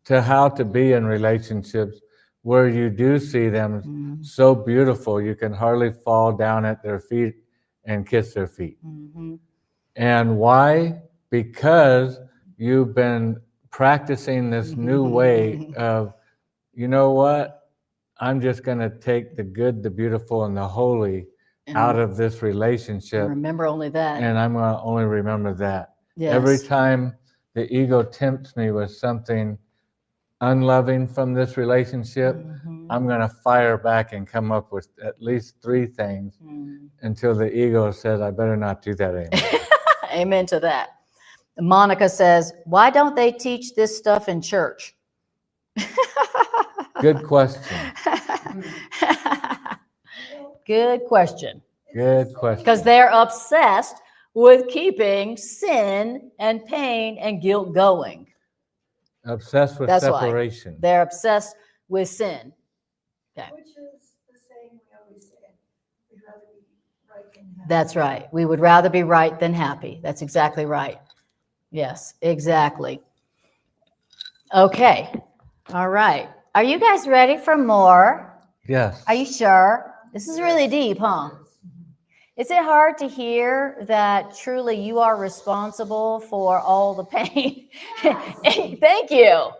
To how to be in relationships where you do see them so beautiful you can hardly fall down at their feet and kiss their feet. And why? Because you've been practicing this new way of, you know what? I'm just going to take the good, the beautiful, and the holy out of this relationship. Remember only that. And I'm going to only remember that. Yes. Every time the ego tempts me with something unloving from this relationship, I'm going to fire back and come up with at least 3 things until the ego says, I better not do that anymore. Amen to that. Monica says, why don't they teach this stuff in church? Good question. Good question. Good question. Because they're obsessed with keeping sin and pain and guilt going. Obsessed with That's separation. Why. They're obsessed with sin. Okay. Which is the saying we always say, we'd rather be right than happy. That's right. We would rather be right than happy. That's exactly right. Yes, exactly. Okay. All right. Are you guys ready for more? Yes. Are you sure? This is really deep, huh? Is it hard to hear that truly you are responsible for all the pain? Thank you.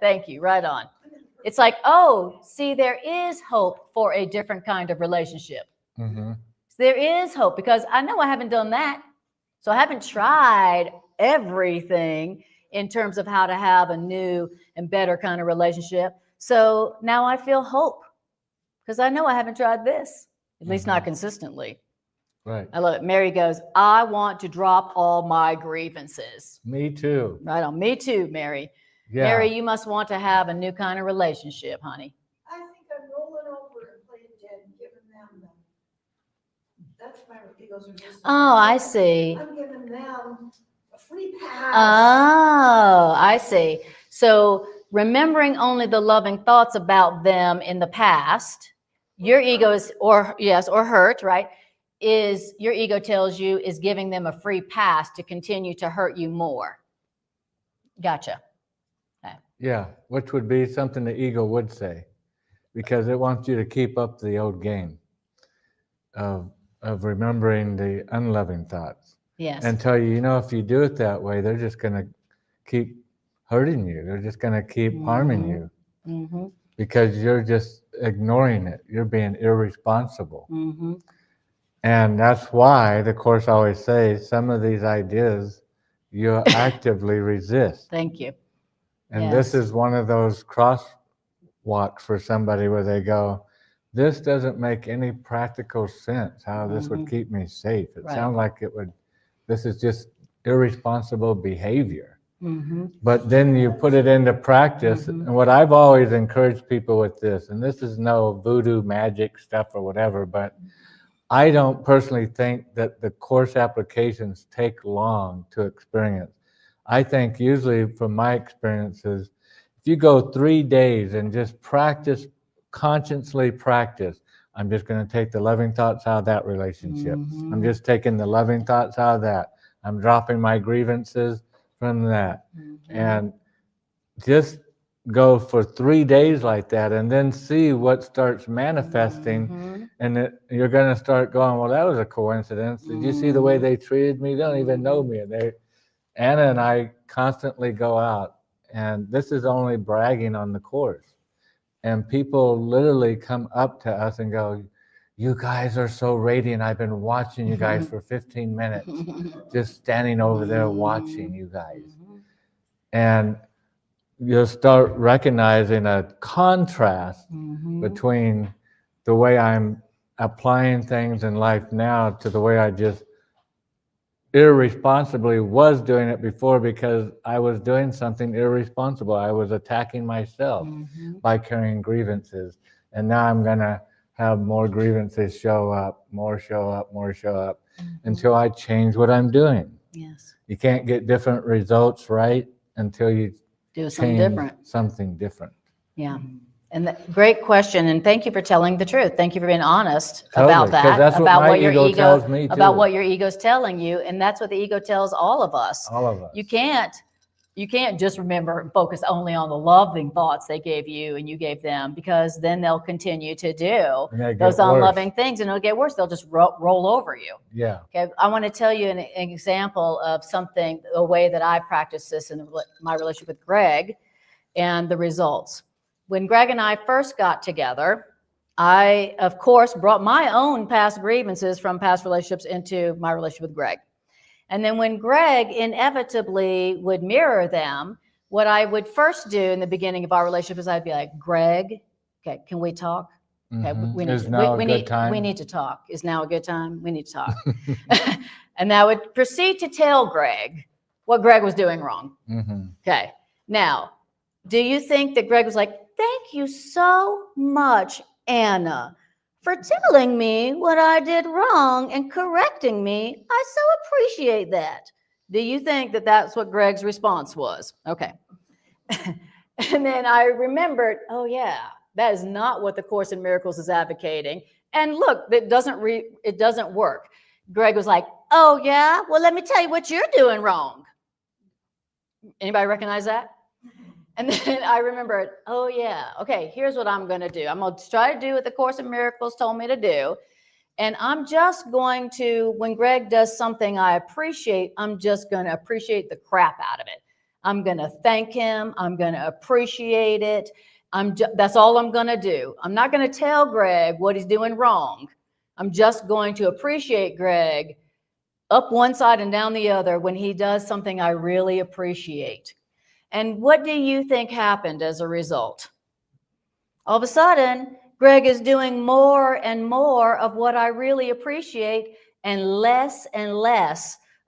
Thank you. Right on. It's like, oh, see, there is hope for a different kind of relationship. There is hope because I know I haven't done that. So I haven't tried everything in terms of how to have a new and better kind of relationship. So now I feel hope because I know I haven't tried this, at least not consistently. Right. I love it. Mary goes, I want to drop all my grievances. Me too. Right on. Me too, Mary. Yeah. Mary, you must want to have a new kind of relationship, honey. I think I'm rolling over and playing dead and giving them that's my egos are just. Oh, I see. I'm giving them a free pass. Oh, I see. So remembering only the loving thoughts about them in the past, your ego is, or hurt, right? Is your ego tells you is giving them a free pass to continue to hurt you more. Gotcha. Okay. Yeah, which would be something the ego would say, because it wants you to keep up the old game of remembering the unloving thoughts. Yes. And tell you, if you do it that way, they're just going to keep hurting you. They're just going to keep harming you because you're just ignoring it. You're being irresponsible. And that's why the Course always says some of these ideas you actively resist. Thank you. And this is one of those crosswalks for somebody where they go, this doesn't make any practical sense, how this would keep me safe. It sounds like this is just irresponsible behavior. But then you put it into practice. And what I've always encouraged people with this, and this is no voodoo magic stuff or whatever, but I don't personally think that the Course applications take long to experience. I think usually from my experiences, if you go 3 days and just practice, consciously practice, I'm just going to take the loving thoughts out of that relationship. I'm just taking the loving thoughts out of that. I'm dropping my grievances from that. And just go for 3 days like that and then see what starts manifesting. And you're going to start going, well, that was a coincidence. Did you see the way they treated me? They don't even know me. And Anna and I constantly go out, and this is only bragging on the Course. And people literally come up to us and go, you guys are so radiant. I've been watching you guys for 15 minutes, just standing over there watching you guys. And you'll start recognizing a contrast between the way I'm applying things in life now to the way I just irresponsibly was doing it before, because I was doing something irresponsible. I was attacking myself by carrying grievances. And now I'm going to have more grievances show up, until I change what I'm doing. Yes. You can't get different results, right, until you Do something change different. something different. Yeah. And great question. And thank you for telling the truth. Thank you for being honest Totally, about 'cause that, that's about my what your ego ego tells me too. about what your ego's telling you. And that's what the ego tells all of us. All of us. You can't just remember and focus only on the loving thoughts they gave you and you gave them, because then they'll continue to do those unloving things and it'll get worse. They'll just roll over you. Yeah. Okay. I want to tell you an example of something, a way that I practice this in my relationship with Greg and the results. When Greg and I first got together, I, of course, brought my own past grievances from past relationships into my relationship with Greg. And then when Greg inevitably would mirror them, what I would first do in the beginning of our relationship is I'd be like, Greg, okay, can we talk? Okay, we need to talk. Is now a good time? We need to talk. And I would proceed to tell Greg what Greg was doing wrong. Okay. Now, do you think that Greg was like, thank you so much, Anna, for telling me what I did wrong and correcting me? I so appreciate that. Do you think that that's what Greg's response was? Okay. And then I remembered, oh yeah, that is not what the Course in Miracles is advocating. And look, it doesn't work. Greg was like, oh yeah, well, let me tell you what you're doing wrong. Anybody recognize that? And then I remembered, oh yeah, okay, here's what I'm going to do. I'm going to try to do what the Course in Miracles told me to do. And I'm just going to, when Greg does something I appreciate, I'm just going to appreciate the crap out of it. I'm going to thank him. I'm going to appreciate it. That's all I'm going to do. I'm not going to tell Greg what he's doing wrong. I'm just going to appreciate Greg up one side and down the other when he does something I really appreciate. And what do you think happened as a result? All of a sudden, Greg is doing more and more of what I really appreciate and less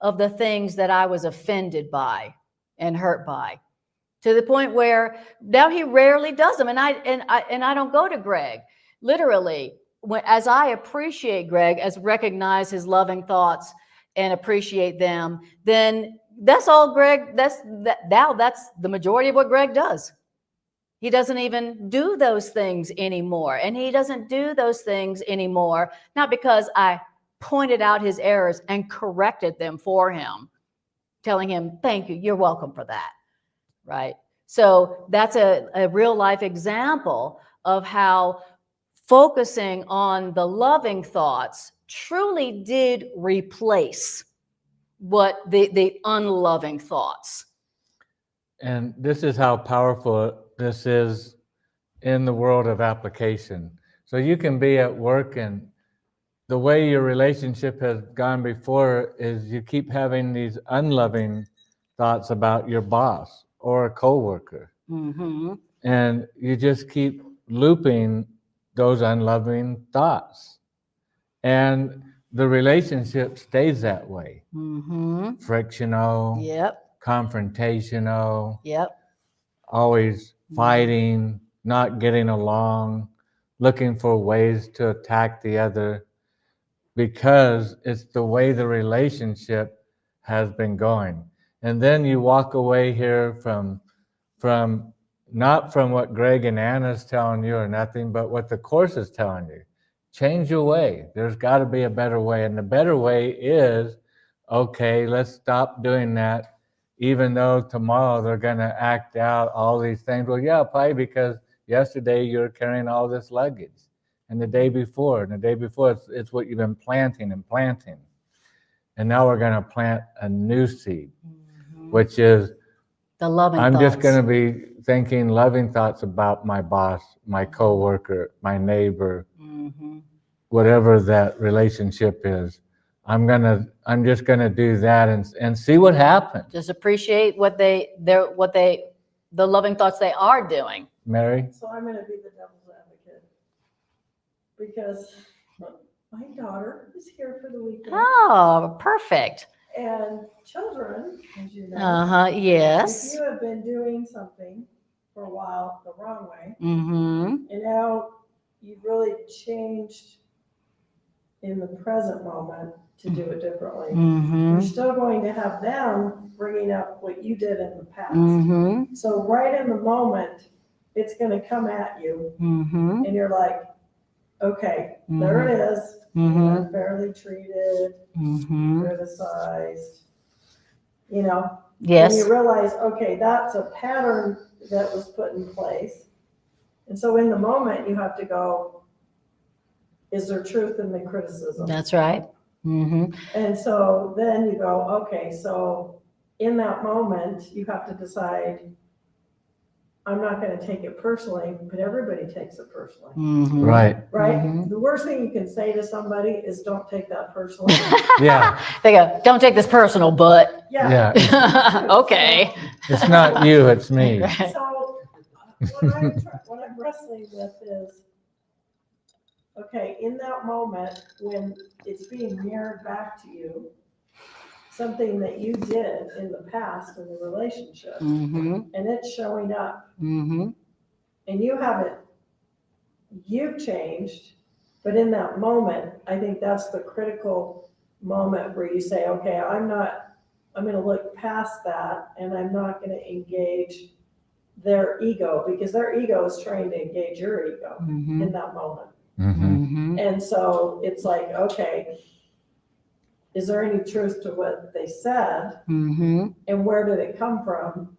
of the things that I was offended by and hurt by. To the point where now he rarely does them. And I don't go to Greg. Literally, as I appreciate Greg, as recognize his loving thoughts and appreciate them, then that's all Greg, that's the majority of what Greg does. He doesn't even do those things anymore. And he doesn't do those things anymore, not because I pointed out his errors and corrected them for him, telling him, thank you, you're welcome for that, right? So that's a real life example of how focusing on the loving thoughts truly did replace what the unloving thoughts. And this is how powerful this is in the world of application. So you can be at work, and the way your relationship has gone before is you keep having these unloving thoughts about your boss or a coworker. Mm-hmm. And you just keep looping those unloving thoughts. And the relationship stays that way. Mm-hmm. Frictional, Yep. confrontational, Yep. always fighting, not getting along, looking for ways to attack the other, because it's the way the relationship has been going. And then you walk away here from not from what Greg and Anna's telling you or nothing, but what the Course is telling you. Change your way. There's got to be a better way. And the better way is, okay, let's stop doing that, even though tomorrow they're going to act out all these things. Well, yeah, probably because yesterday you're carrying all this luggage. And the day before, it's what you've been planting and planting. And now we're going to plant a new seed, which is, the loving I'm thoughts. just going to be thinking loving thoughts about my boss, my coworker, my neighbor, whatever that relationship is. I'm just gonna do that and see what happens. Just appreciate the loving thoughts they are doing. Mary? So I'm gonna be the devil's advocate, because my daughter is here for the weekend. Oh, perfect. And children, as you know, if Yes. you have been doing something for a while the wrong way, Mm-hmm. and now you've really changed in the present moment to do it differently, Mm-hmm. you're still going to have them bringing up what you did in the past. Mm-hmm. So right in the moment, it's going to come at you, Mm-hmm. and you're like, okay, there it is. Mm-hmm. Unfairly treated, Mm-hmm. criticized, you know. Yes. And you realize, okay, that's a pattern that was put in place. And so in the moment, you have to go, is there truth in the criticism? That's right. Mm-hmm. And so then you go, okay, so in that moment, you have to decide, I'm not going to take it personally, but everybody takes it personally. Mm-hmm. Right. Right? Mhm. The worst thing you can say to somebody is, don't take that personally. Yeah. They go, don't take this personal, but Yeah. okay. It's not you, it's me. Right. So what I'm wrestling with is, okay, in that moment when it's being mirrored back to you, something that you did in the past in the relationship, Mm-hmm. and it's showing up, Mm-hmm. and you've changed, but in that moment, I think that's the critical moment where you say, okay, I'm going to look past that, and I'm not going to engage their ego, because their ego is trying to engage your ego Mm-hmm. in that moment. Mm-hmm. Mm-hmm. And so it's like, okay, is there any truth to what they said, Mm-hmm. and where did it come from?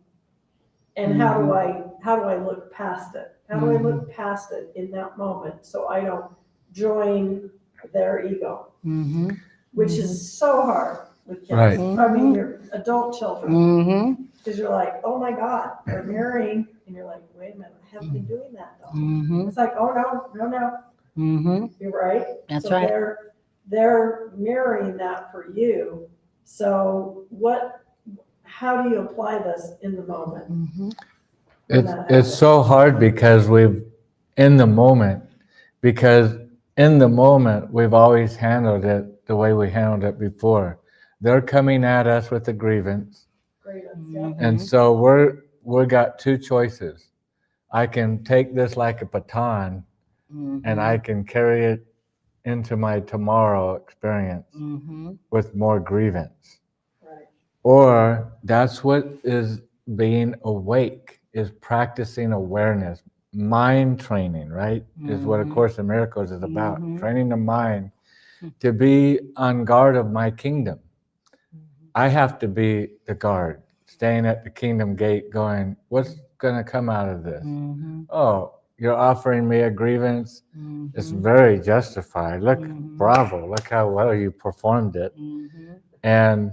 And how do I look past it? How do I look past it in that moment so I don't join their ego? Mm-hmm. Which is so hard with kids. Right. I mean, your adult children, Mm-hmm. because you're like, oh my God, they're marrying, and you're like, wait a minute, I haven't been doing that though. Mm-hmm. It's like, oh no, Mm-hmm. you're right. That's So right. they're they're mirroring that for you. So how do you apply this in the moment? when It's that it's happens? so hard because in the moment, because in the moment we've always handled it the way we handled it before. They're coming at us with a grievance, Grievance, yeah. and so we got two choices. I can take this like a baton, and I can carry it into my tomorrow experience with more grievance. Right. Or that's what is being awake, is practicing awareness, mind training, right? Is what A Course in Miracles is about. Training the mind to be on guard of my kingdom. I have to be the guard, staying at the kingdom gate going, what's going to come out of this? Oh, you're offering me a grievance? It's very justified. Look, bravo, look how well you performed it. And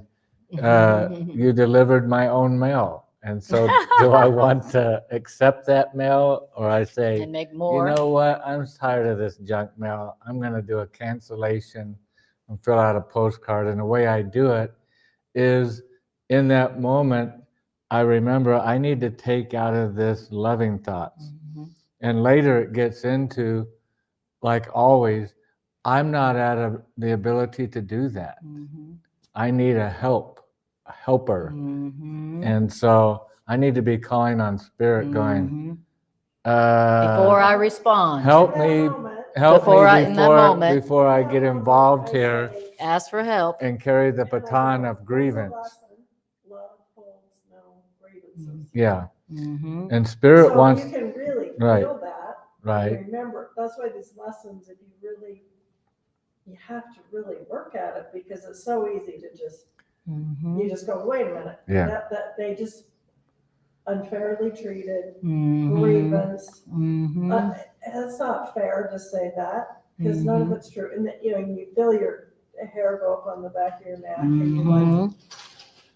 you delivered my own mail. And so do I want to accept that mail, or I say, And make you more. know what, I'm tired of this junk mail. I'm going to do a cancellation and fill out a postcard. And the way I do it is in that moment, I remember I need to take out of this loving thoughts. And later it gets into, like always, I'm not at the ability to do that. I need a helper. And so I need to be calling on spirit going, Before I respond, help In that me, moment, in that moment, before I get involved here ask for help. and carry the and I baton go, of "What's the grievance. lesson? Love holds no grievances." Yeah. Mm-hmm. And spirit So wants, you can really Right. feel that. right, Remember, that's why these lessons, if you have to really work at it, because it's so easy to just, you just go, wait a minute. Yeah. That they just unfairly treated, Mm-hmm. grievance. Mm-hmm. It's not fair to say that, because none of it's true. And you feel your hair go up on the back of your neck, and you're like,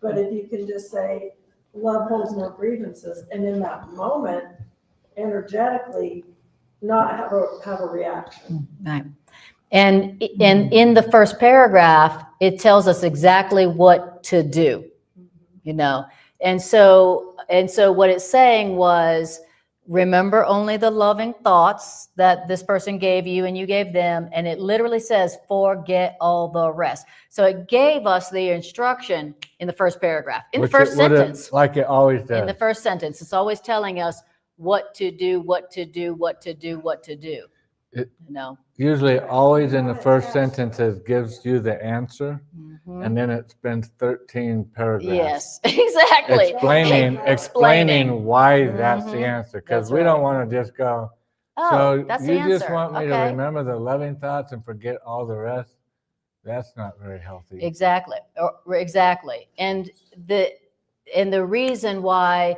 but if you can just say, love holds no grievances, and in that moment, energetically, not have a reaction. Right. And in the first paragraph, it tells us exactly what to do, And so what it's saying was, remember only the loving thoughts that this person gave you and you gave them. And it literally says, forget all the rest. So it gave us the instruction in the first paragraph, in the first sentence. Like it always does. In the first sentence, it's always telling us what to do, what to do, what to do, what to do. Usually always in the first sentences gives you the answer, and then it spends 13 paragraphs. Yes, exactly. Explaining why that's the answer, because That's we don't right. want to just go, Oh, so that's the you just answer. want me to Okay. remember the loving thoughts and forget all the rest? That's not very healthy. Exactly. Exactly. And the reason why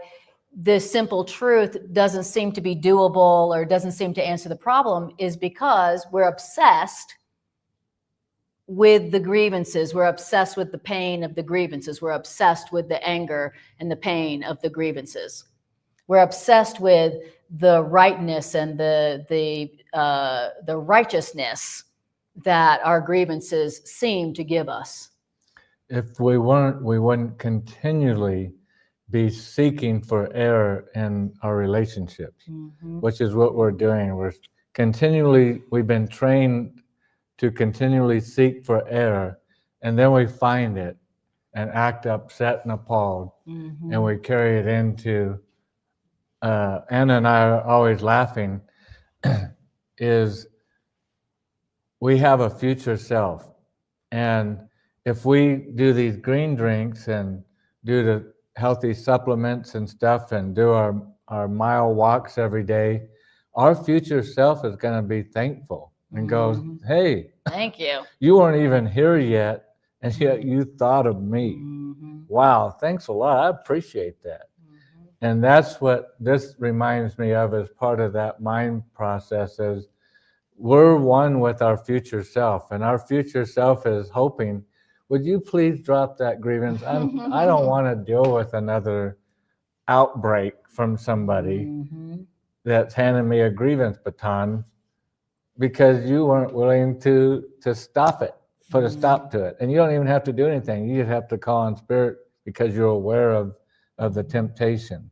this simple truth doesn't seem to be doable or doesn't seem to answer the problem is because we're obsessed with the grievances. We're obsessed with the pain of the grievances. We're obsessed with the anger and the pain of the grievances. We're obsessed with the rightness and the righteousness that our grievances seem to give us. If we weren't, we wouldn't continually be seeking for error in our relationships, which is what we're doing. We've been trained to continually seek for error, and then we find it and act upset and appalled, and we carry it into, Anna and I are always laughing, is we have a future self. And if we do these green drinks and do the healthy supplements and stuff and do our mile walks every day, our future self is going to be thankful and goes, hey, Thank you. You weren't even here yet, and yet you thought of me. Wow, thanks a lot. I appreciate that. And that's what this reminds me of as part of that mind process is we're one with our future self, and our future self is hoping, would you please drop that grievance? I don't want to deal with another outbreak from somebody that's handing me a grievance baton because you weren't willing to stop it. put a stop to it. And you don't even have to do anything. You just have to call on spirit because you're aware of the temptation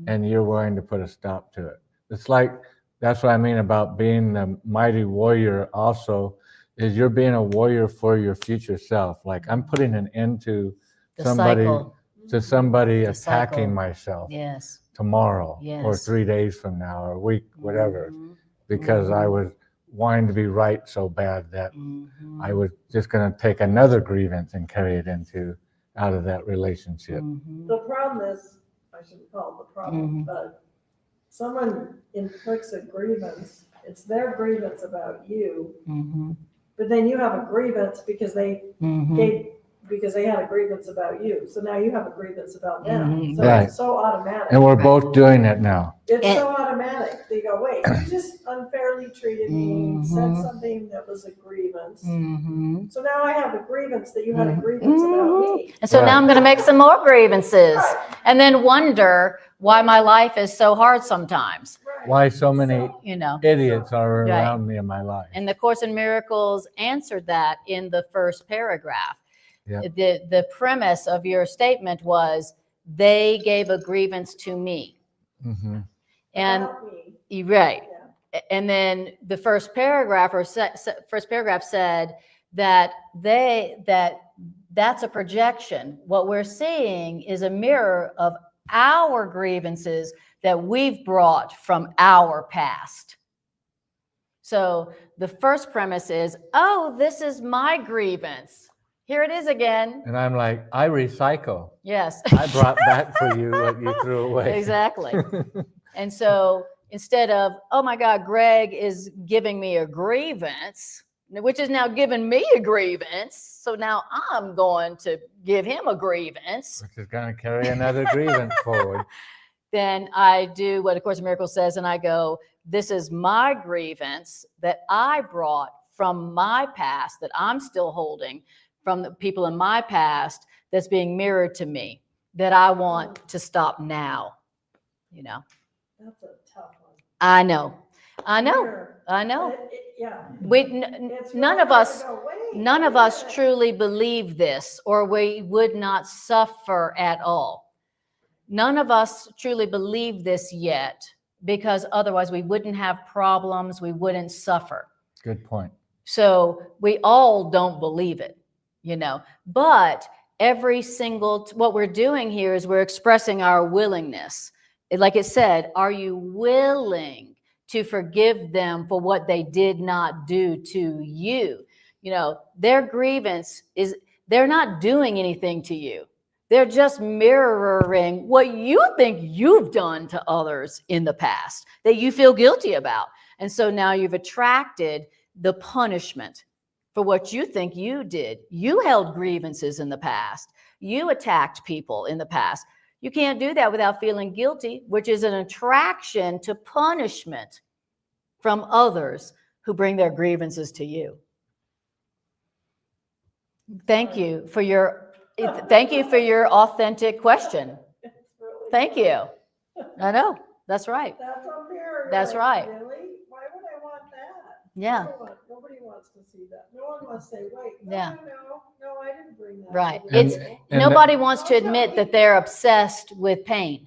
and you're willing to put a stop to it. It's like, that's what I mean about being a mighty warrior also, is you're being a warrior for your future self. Like, I'm putting an end to The somebody cycle. attacking cycle. myself Yes. tomorrow or Yes. 3 days from now or a week, whatever, because I Mhm. was wanting to be right so bad that Mhm. I was just going to take another grievance and carry it out of that relationship. Mhm. The problem is, I shouldn't call it the problem, but someone inflicts a grievance, it's their grievance about you, Mhm. but then you have a grievance because they Mhm. had a grievance about you. So now you have a grievance about them. Mhm. So Right. it's so automatic. And we're both doing it now. It's And- so automatic. They go, wait, you just unfairly treated me, said Mhm. something that was a grievance. Mhm. So now I have a grievance that you had a grievance about me. And so now I'm going to make some more grievances Right. and then wonder why my life is so hard sometimes. Right. Why so many So- You know, idiots are Right. around me in my life? and the Course in Miracles answered that in the first paragraph. Yep. The premise of your statement was they gave a grievance to me. Mhm. And About me. you're right. Yeah. And then the first paragraph said that that's a projection. What we're seeing is a mirror of our grievances that we've brought from our past. So the first premise is, oh, this is my grievance. Here it is again. And I'm like, I recycle. Yes. I brought back for you what you threw away. Exactly. And so instead of, oh my God, Greg is giving me a grievance, which is now giving me a grievance. So now I'm going to give him a grievance. Which is going to carry another grievance forward. Then I do what A Course in Miracles says, and I go, this is my grievance that I brought from my past, that I'm still holding from the people in my past, that's being mirrored to me, that I want to stop now. You know, That's a tough one. I know. Sure. I know. Yeah. It's None really of us, hard to go, wait, none of wait a us minute. truly believe this, or we would not suffer at all. None of us truly believe this yet, because otherwise we wouldn't have problems, we wouldn't suffer. Good point. So we all don't believe it, you know, but what we're doing here is we're expressing our willingness. Like it said, are you willing to forgive them for what they did not do to you? You know, their grievance is, they're not doing anything to you. They're just mirroring what you think you've done to others in the past that you feel guilty about. And so now you've attracted the punishment for what you think you did. You held grievances in the past. You attacked people in the past. You can't do that without feeling guilty, which is an attraction to punishment from others who bring their grievances to you. Thank you for your authentic question. It's really Thank hard. you. I know. That's right. That's unfair. That's Like, right. Really? Why would I want that? Yeah. Nobody wants to see that. No one wants to say, wait, Yeah. no, I didn't bring that. Right. to the It's table. And nobody wants to admit that they're obsessed with pain.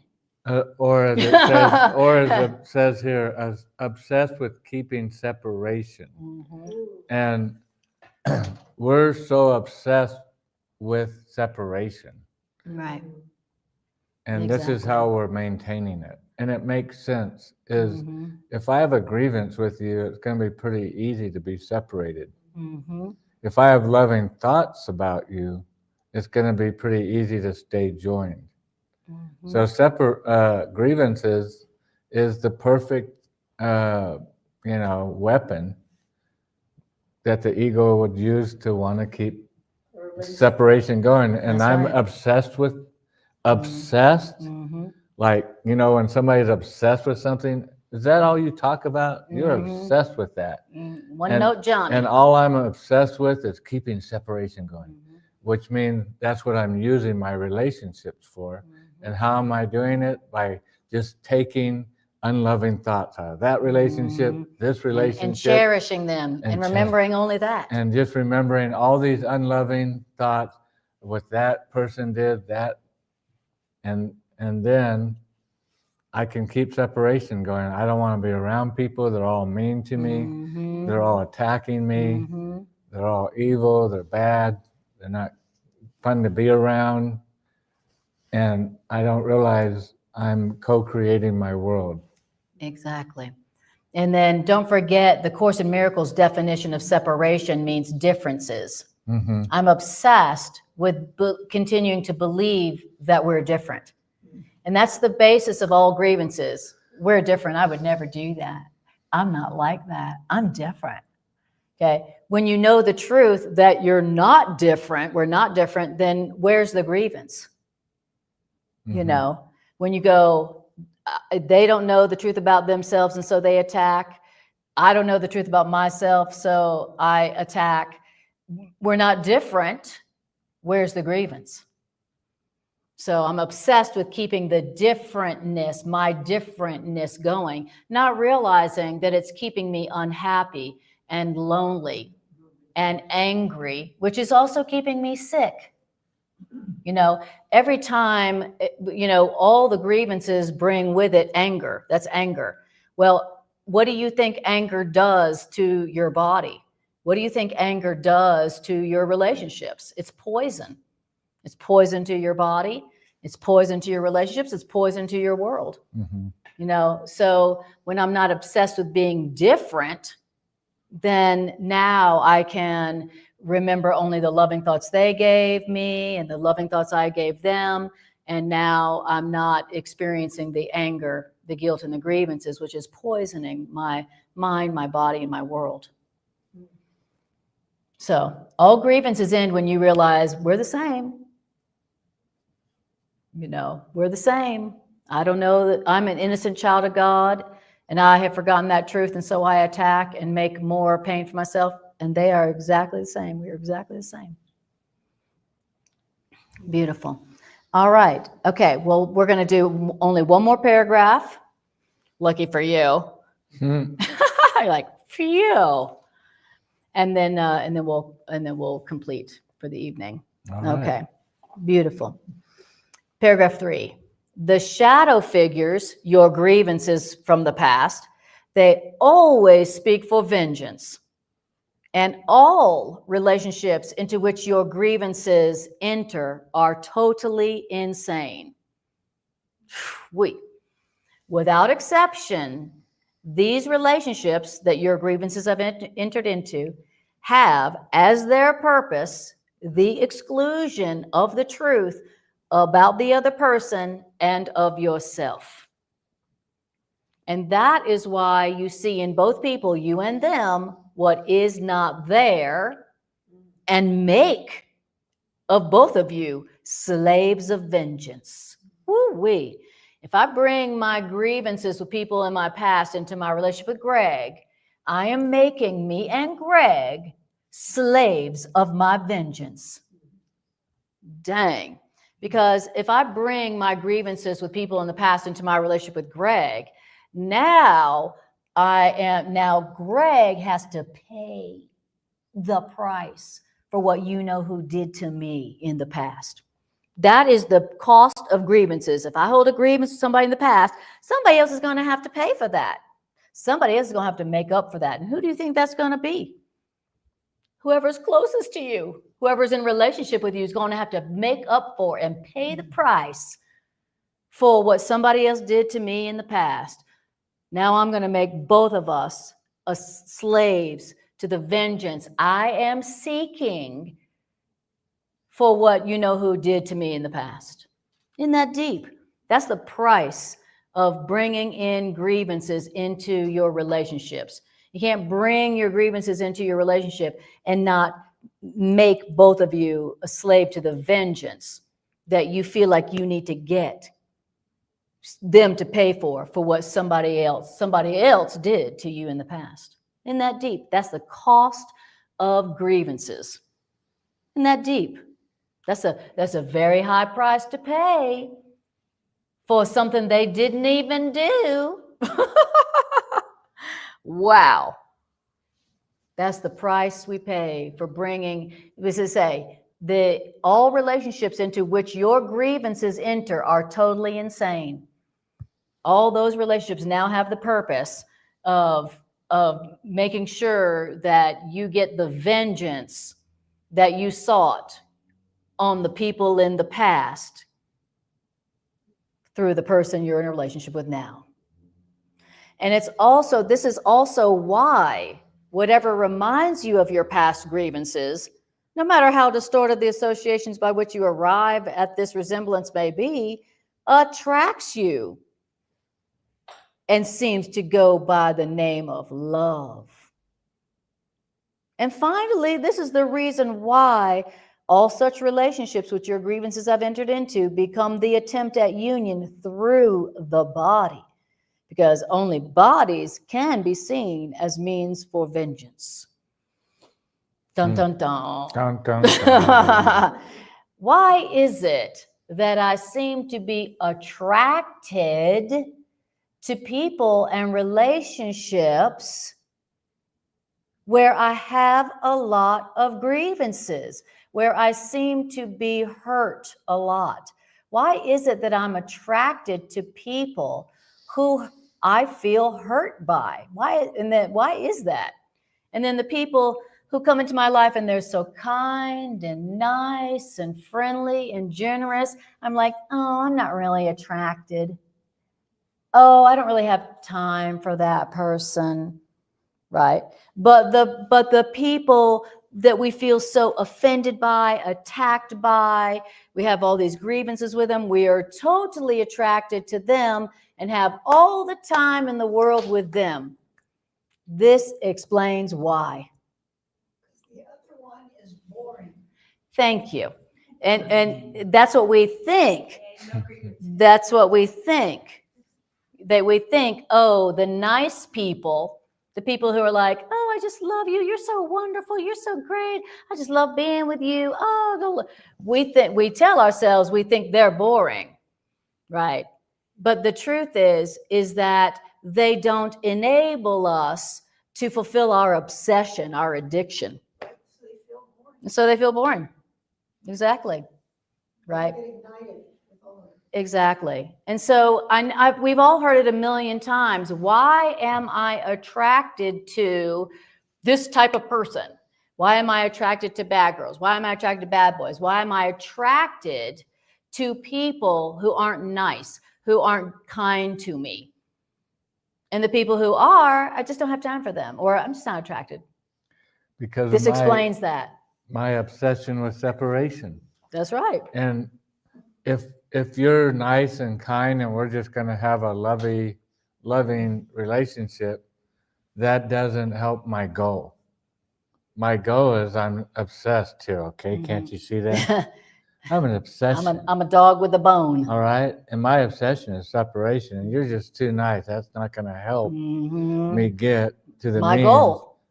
Or as it says here, as obsessed with keeping separation. Ooh. And we're so obsessed with separation. Right. And this is Exactly. how we're maintaining it. And it makes sense, is Mhm. if I have a grievance with you, it's going to be pretty easy to be separated. Mhm. If I have loving thoughts about you, it's going to be pretty easy to stay joined. Mhm. So grievances is the perfect, weapon that the ego would use to want to keep Everybody's- separation going. And That's I'm right. obsessed. Mhm. Like, when somebody's obsessed with something, is that all you talk about? You're Mhm. obsessed with that. One note, Johnny. And all I'm obsessed with is keeping separation going, Mhm. which means that's what I'm using my relationships for. Mhm. And how am I doing it? By just taking unloving thoughts out of that relationship, this And relationship, cherishing them and and remembering only that. and just remembering all these unloving thoughts, what that person did, that, and then I can keep separation going. I don't want to be around people. They're all mean to me. Mhm. They're all attacking me. Mhm. They're all evil. They're bad. They're not fun to be around. And I don't realize I'm co-creating my world. Exactly. And then don't forget the Course in Miracles definition of separation means differences. Mm-hmm. I'm obsessed with continuing to believe that we're different. And that's the basis of all grievances. We're different. I would never do that. I'm not like that. I'm different. Okay. When you know the truth that you're not different, we're not different, then where's the grievance? Mm-hmm. You know, when you go, they don't know the truth about themselves, and so they attack. I don't know the truth about myself, so I attack. We're not different. Where's the grievance? So I'm obsessed with keeping the differentness, my differentness going, not realizing that it's keeping me unhappy and lonely and angry, which is also keeping me sick. You know, every time, you know, all the grievances bring with it anger. That's anger. Well, what do you think anger does to your body? What do you think anger does to your relationships? It's poison. It's poison to your body. It's poison to your relationships. It's poison to your world. Mm-hmm. You know, so when I'm not obsessed with being different, then now I can remember only the loving thoughts they gave me and the loving thoughts I gave them. And now I'm not experiencing the anger, the guilt, and the grievances, which is poisoning my mind, my body, and my world. So all grievances end when you realize we're the same. You know, we're the same. I don't know that I'm an innocent child of God, and I have forgotten that truth, and so I attack and make more pain for myself, and they are exactly the same. We are exactly the same. Beautiful. All right. Okay. Well, we're going to do only one more paragraph. Lucky for you. Mm-hmm. You're like, phew. And then we'll complete for the evening. All right. Okay. Beautiful. Paragraph 3. The shadow figures, your grievances from the past, they always speak for vengeance. And all relationships into which your grievances enter are totally insane. Without exception, these relationships that your grievances have entered into have as their purpose the exclusion of the truth about the other person and of yourself. And that is why you see in both people, you and them, what is not there, and make of both of you slaves of vengeance. Woo-wee. If I bring my grievances with people in my past into my relationship with Greg, I am making me and Greg slaves of my vengeance. Dang. Because if I bring my grievances with people in the past into my relationship with Greg, now Greg has to pay the price for what you know who did to me in the past. That is the cost of grievances. If I hold a grievance with somebody in the past, somebody else is going to have to pay for that. Somebody else is going to have to make up for that. And who do you think that's going to be? Whoever's closest to you, whoever's in relationship with you is going to have to make up for and pay the price for what somebody else did to me in the past. Now I'm going to make both of us slaves to the vengeance I am seeking for what you know who did to me in the past. Isn't that deep? That's the price of bringing in grievances into your relationships. You can't bring your grievances into your relationship and not make both of you a slave to the vengeance that you feel like you need to get them to pay for what somebody else did to you in the past. Isn't that deep? That's the cost of grievances. Isn't that deep? That's a very high price to pay for something they didn't even do. Wow. That's the price we pay for bringing, this is all relationships into which your grievances enter are totally insane. All those relationships now have the purpose of making sure that you get the vengeance that you sought on the people in the past through the person you're in a relationship with now. And this is also why whatever reminds you of your past grievances, no matter how distorted the associations by which you arrive at this resemblance may be, attracts you and seems to go by the name of love. And finally, this is the reason why all such relationships which your grievances have entered into become the attempt at union through the body, because only bodies can be seen as means for vengeance. Dun, dun, dun. Dun, dun, dun. Why is it that I seem to be attracted to people and relationships where I have a lot of grievances, where I seem to be hurt a lot? Why is it that I'm attracted to people who I feel hurt by? Why is that? And then the people who come into my life and they're so kind and nice and friendly and generous, I'm like, oh, I'm not really attracted. Oh, I don't really have time for that person, right? But the people that we feel so offended by, attacked by, we have all these grievances with them, we are totally attracted to them and have all the time in the world with them. This explains why. The other one is boring. Thank you. And that's what we think. That's what we think. That we think, oh, the nice people, the people who are like, oh, I just love you. You're so wonderful. You're so great. I just love being with you. Oh, we tell ourselves we think they're boring, right? But the truth is that they don't enable us to fulfill our obsession, our addiction. So they feel boring. Exactly. Right. Exactly. And so we've all heard it a million times. Why am I attracted to this type of person? Why am I attracted to bad girls? Why am I attracted to bad boys? Why am I attracted to people who aren't nice, who aren't kind to me? And the people who are, I just don't have time for them, or I'm just not attracted. Because this explains that. My obsession with separation. That's right. And if you're nice and kind and we're just going to have a loving relationship, that doesn't help my goal. My goal is I'm obsessed too, okay? Mm-hmm. Can't you see that? I'm an obsession. I'm a dog with a bone. All right? And my obsession is separation, and you're just too nice. That's not going to help me get to the means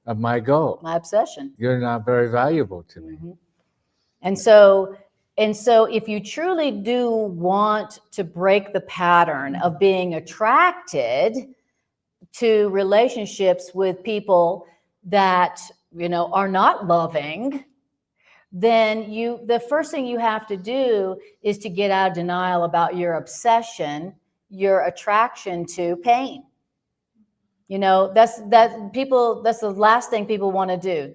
of my goal. My obsession. You're not very valuable to me. Mm-hmm. And so if you truly do want to break the pattern of being attracted to relationships with people that, are not loving, then the first thing you have to do is to get out of denial about your obsession, your attraction to pain. That's the last thing people want to do.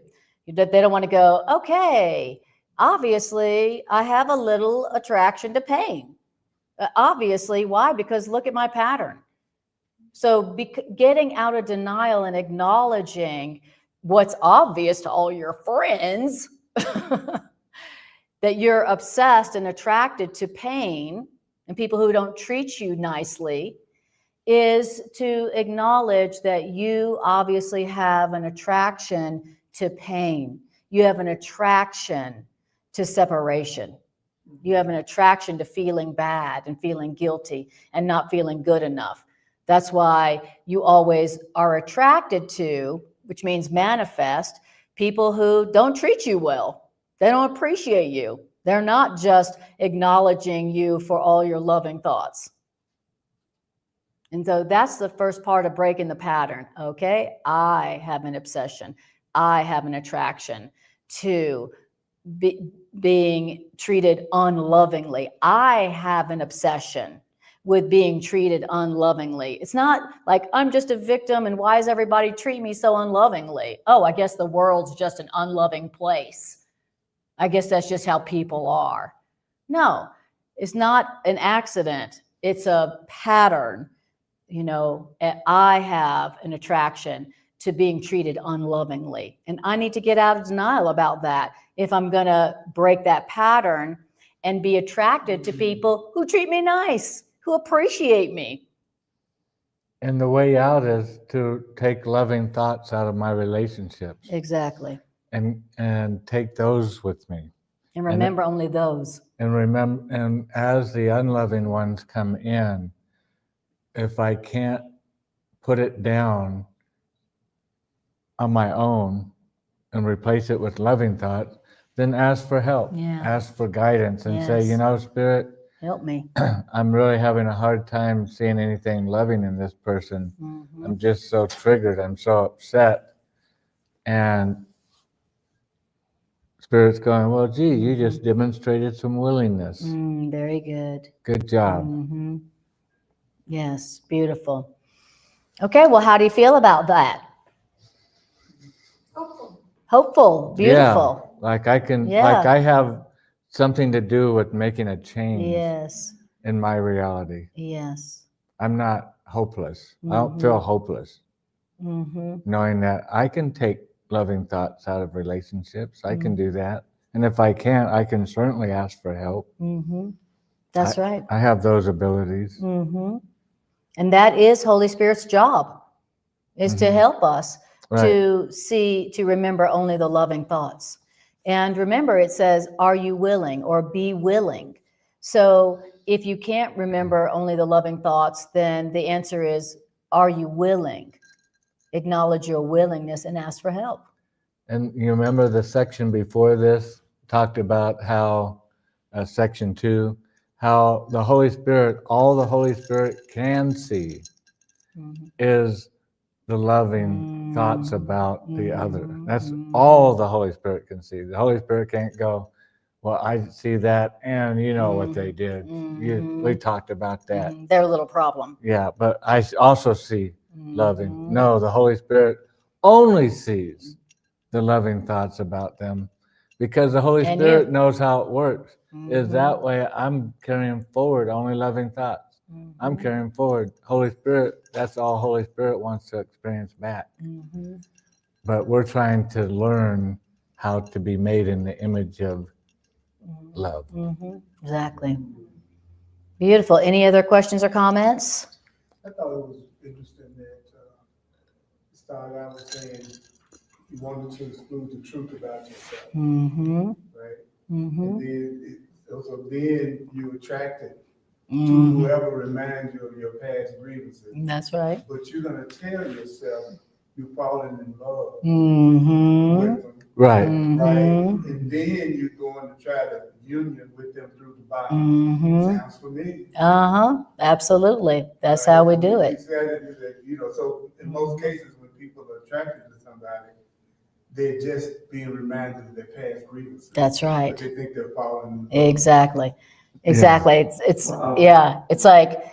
That they don't want to go, okay, obviously, I have a little attraction to pain. Obviously, why? Because look at my pattern. So getting out of denial and acknowledging what's obvious to all your friends, that you're obsessed and attracted to pain and people who don't treat you nicely, is to acknowledge that you obviously have an attraction to pain. You have an attraction to separation. You have an attraction to feeling bad and feeling guilty and not feeling good enough. That's why you always are attracted to, which means manifest, people who don't treat you well. They don't appreciate you. They're not just acknowledging you for all your loving thoughts. And so that's the first part of breaking the pattern. Okay, I have an obsession. I have an attraction to being treated unlovingly. I have an obsession with being treated unlovingly. It's not like I'm just a victim and why does everybody treat me so unlovingly? Oh, I guess the world's just an unloving place. I guess that's just how people are. No, it's not an accident. It's a pattern. You know, I have an attraction to being treated unlovingly. And I need to get out of denial about that if I'm going to break that pattern and be attracted to people who treat me nice, who appreciate me. And the way out is to take loving thoughts out of my relationships Exactly. and take those with me. And remember only those. And as the unloving ones come in, if I can't put it down on my own and replace it with loving thoughts, then ask for help. Yeah. Ask for guidance and say, Yes. you know, Spirit, Help me. I'm really having a hard time seeing anything loving in this person. Mm-hmm. I'm just so triggered. I'm so upset. And Spirit's going, well, gee, you just demonstrated some willingness. Very good. Good job. Mm-hmm. Yes, beautiful. Okay, well, how do you feel about that? Hopeful, beautiful. Yeah, like I can, Yeah. like I have something to do with making a change Yes, in my reality. yes. I'm not hopeless. I don't feel hopeless Mm-hmm. knowing that I can take loving thoughts out of relationships. I can do that. And if I can't, I can certainly ask for help. Mm-hmm. That's right. I have those abilities. Mm-hmm. And that is Holy Spirit's job, is to help us to see, to remember only the loving thoughts. And remember, it says, are you willing or be willing? So if you can't remember only the loving thoughts, then the answer is, are you willing? Acknowledge your willingness and ask for help. And you remember the section before this talked about how, section 2, how the Holy Spirit, all the Holy Spirit can see is the loving thoughts about the other. That's all the Holy Spirit can see. The Holy Spirit can't go, well, I see that, and you know what they did. We talked about that. Their little problem. Yeah, but I also see loving. No, the Holy Spirit only sees the loving thoughts about them because the Holy And Spirit you. knows how it works. Is that way I'm carrying forward only loving thoughts. I'm carrying forward Holy Spirit. That's all Holy Spirit wants to experience back. But we're trying to learn how to be made in the image of love. Exactly. Beautiful. Any other questions or comments? I thought it was interesting that it started out with saying you wanted to exclude the truth about yourself, right? And then then you attracted to whoever reminds you of your past grievances. That's right. But you're gonna tell yourself you're falling in love with them, Right. right? And then you're going to try to union with them through the Bible. Sounds familiar. Absolutely. That's how we do it. You know, so in most cases, when people are attracted to somebody, they're just being reminded of their past grievances. That's right. But they think they're falling. Exactly. It's it's like,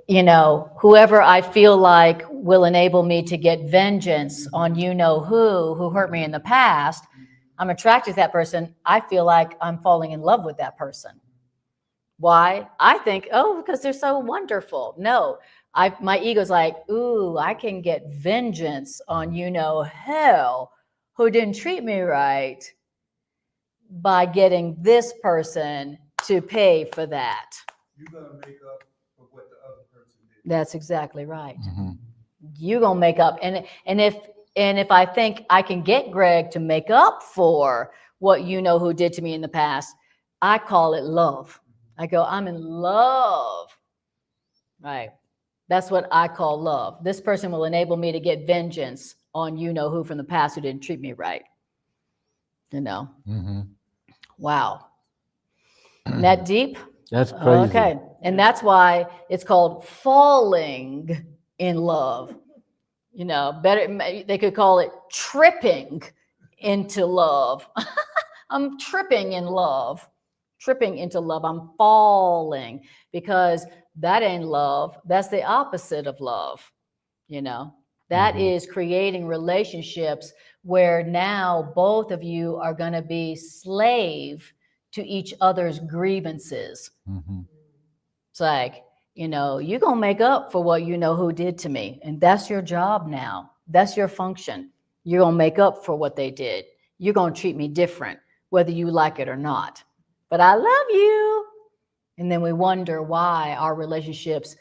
you know, whoever I feel like will enable me to get vengeance on you know who hurt me in the past, I'm attracted to that person. I feel like I'm falling in love with that person. Why? I think, oh, because they're so wonderful. No, my ego's like, ooh, I can get vengeance on you know hell who didn't treat me right by getting this person to pay for that. You're gonna make up for what the other person did. That's exactly right. You're gonna make up, and if I think I can get Greg to make up for what you know who did to me in the past, I call it love. I go, I'm in love. Right. That's what I call love. This person will enable me to get vengeance on you know who from the past who didn't treat me right. You know. Wow. Isn't that deep? That's crazy. Okay. And that's why it's called falling in love. You know, better, they could call it tripping into love. I'm tripping in love, tripping into love. I'm falling because that ain't love. That's the opposite of love. You know, that is creating relationships where now both of you are going to be slave to each other's grievances. Mm-hmm. It's like, you know, you're going to make up for what you know who did to me. And that's your job now. That's your function. You're going to make up for what they did. You're going to treat me different, whether you like it or not. But I love you. And then we wonder why our relationships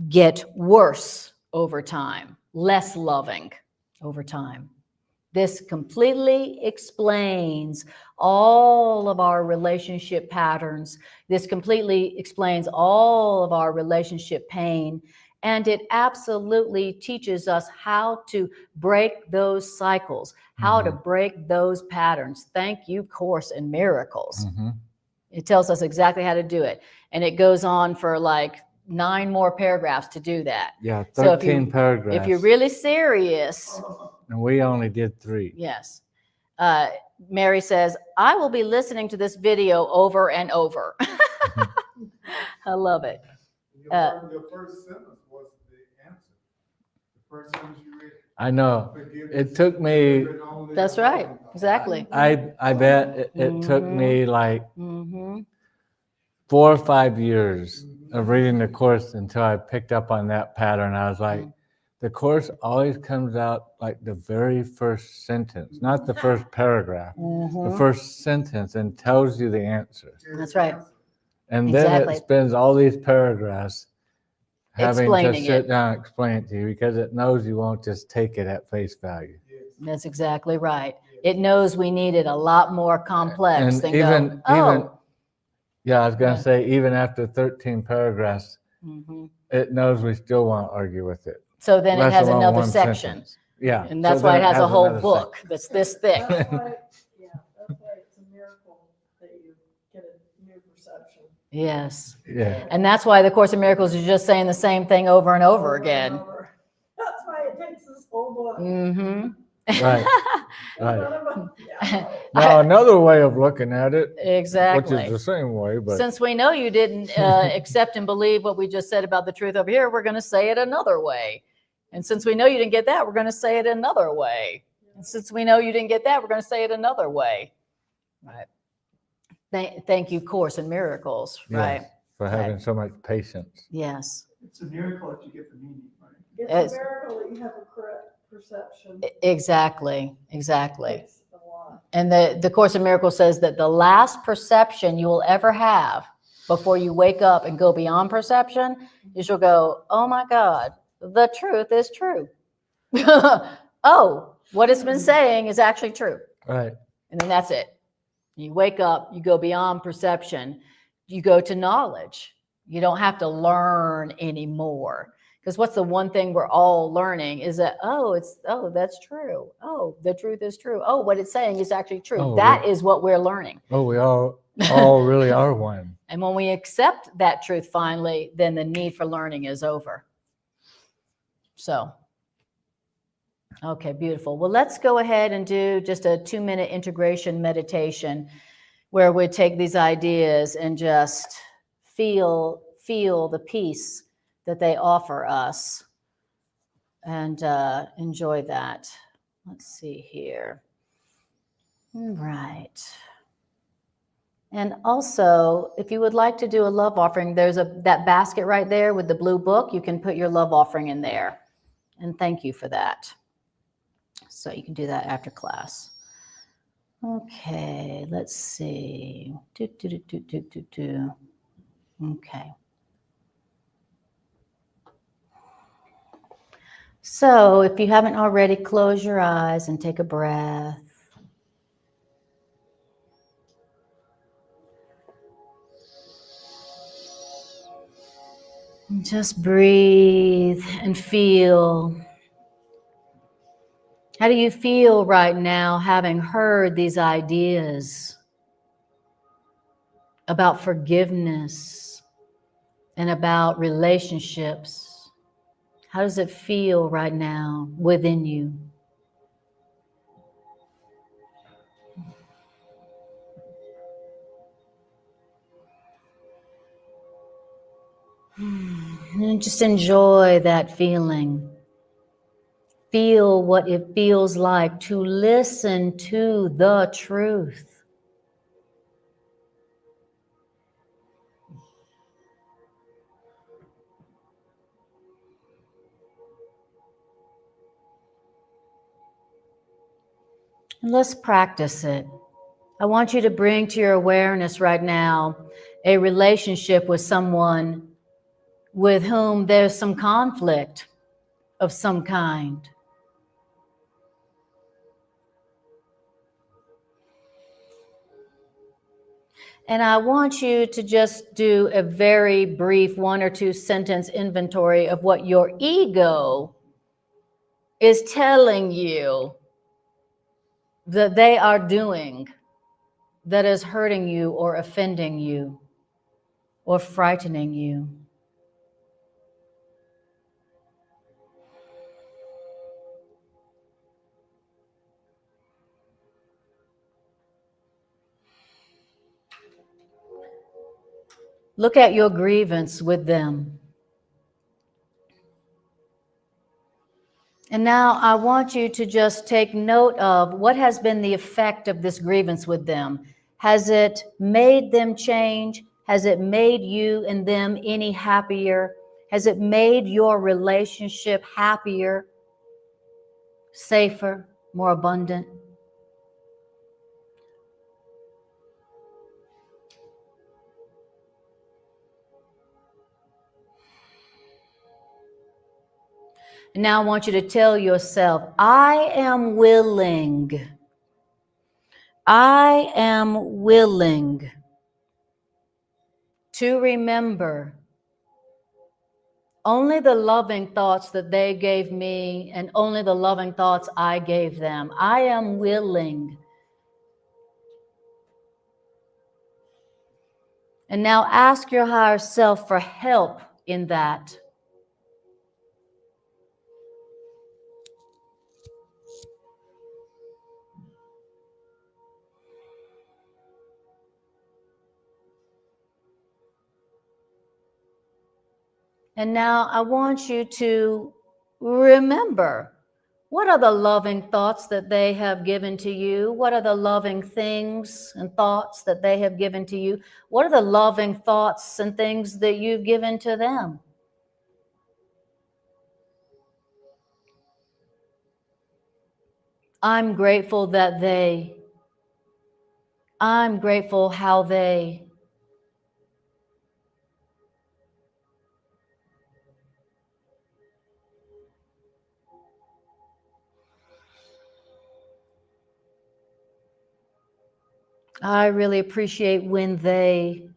get worse over time, less loving over time. This completely explains all of our relationship patterns. This completely explains all of our relationship pain. And it absolutely teaches us how to break those cycles, how to break those patterns. Thank you, Course in Miracles. Mm-hmm. It tells us exactly how to do it. And it goes on for like 9 more paragraphs to do that. Yeah, So 13 paragraphs. if you're really serious, And we only did 3. yes. Mary says, I will be listening to this video over and over. I love it. Your first sentence was the answer. The first sentence you read. I know. Forgiveness It took me, is only That's right. Exactly. I bet it took me like Mm-hmm. 4 or 5 years of reading the Course until I picked up on that pattern. I was like, the Course always comes out like the very first sentence, not the first paragraph, the first sentence, and tells you the answer. That's right. And then Exactly. it spends all these paragraphs having Explaining to sit it. down and explain it to you because it knows you won't just take it at face value. That's exactly right. It knows we need it a lot more complex And than even, go, yeah, I was going Yeah. to say, even after 13 paragraphs, Mhm. it knows we still want to argue with it. So then it let has alone another one section. sentence. Yeah. And so that's why then it has a whole another book that's this thick. That's why, that's why it's a miracle that you get a new perception. Yes. section. Yeah. And that's why the Course in Miracles is just saying the same thing over and over again. Over. That's why it takes this whole book. Mm-hmm. Right. None Right. of them- yeah. Now, another way of looking at it, Exactly. which is the same way, but Since we know you didn't accept and believe what we just said about the truth over here, we're going to say it another way. And since we know you didn't get that, we're going to say it another way. And since we know you didn't get that, we're going to say it another way. Right. Thank you, Course in Miracles. Yes. Right. for having so much patience. Yes. It's a miracle that you get the meaning, right? It's a miracle that you have a correct perception. Exactly. Exactly. It's a lot. And the Course in Miracles says that the last perception you will ever have before you wake up and go beyond perception is you'll go, oh my God, the truth is true. Oh, what it's been saying is actually true. Right. And then that's it. You wake up, you go beyond perception, you go to knowledge. You don't have to learn anymore. Because what's the one thing we're all learning is that, that's true. Oh, the truth is true. Oh, what it's saying is actually true. Oh, That is what we're learning. Oh, we all really are one. And when we accept that truth finally, then the need for learning is over. So, okay, beautiful. Well, let's go ahead and do just a 2-minute integration meditation where we take these ideas and just feel the peace that they offer us and enjoy that. Let's see here. All right. And also, if you would like to do a love offering, there's that basket right there with the blue book. You can put your love offering in there. And thank you for that. So you can do that after class. Okay, let's see. Okay. So if you haven't already, close your eyes and take a breath. And just breathe and feel. How do you feel right now having heard these ideas? about forgiveness, and about relationships. How does it feel right now within you? And just enjoy that feeling. Feel what it feels like to listen to the truth. And let's practice it. I want you to bring to your awareness right now a relationship with someone with whom there's some conflict of some kind. And I want you to just do a very brief 1 or 2 sentence inventory of what your ego is telling you that they are doing that is hurting you or offending you or frightening you. Look at your grievance with them. And now I want you to just take note of what has been the effect of this grievance with them. Has it made them change? Has it made you and them any happier? Has it made your relationship happier, safer, more abundant? And now I want you to tell yourself, I am willing to remember only the loving thoughts that they gave me and only the loving thoughts I gave them. I am willing. And now ask your higher self for help in that. And now I want you to remember, what are the loving thoughts that they have given to you? What are the loving things and thoughts that they have given to you? What are the loving thoughts and things that you've given to them? I'm grateful that I'm grateful how they. I really appreciate when they.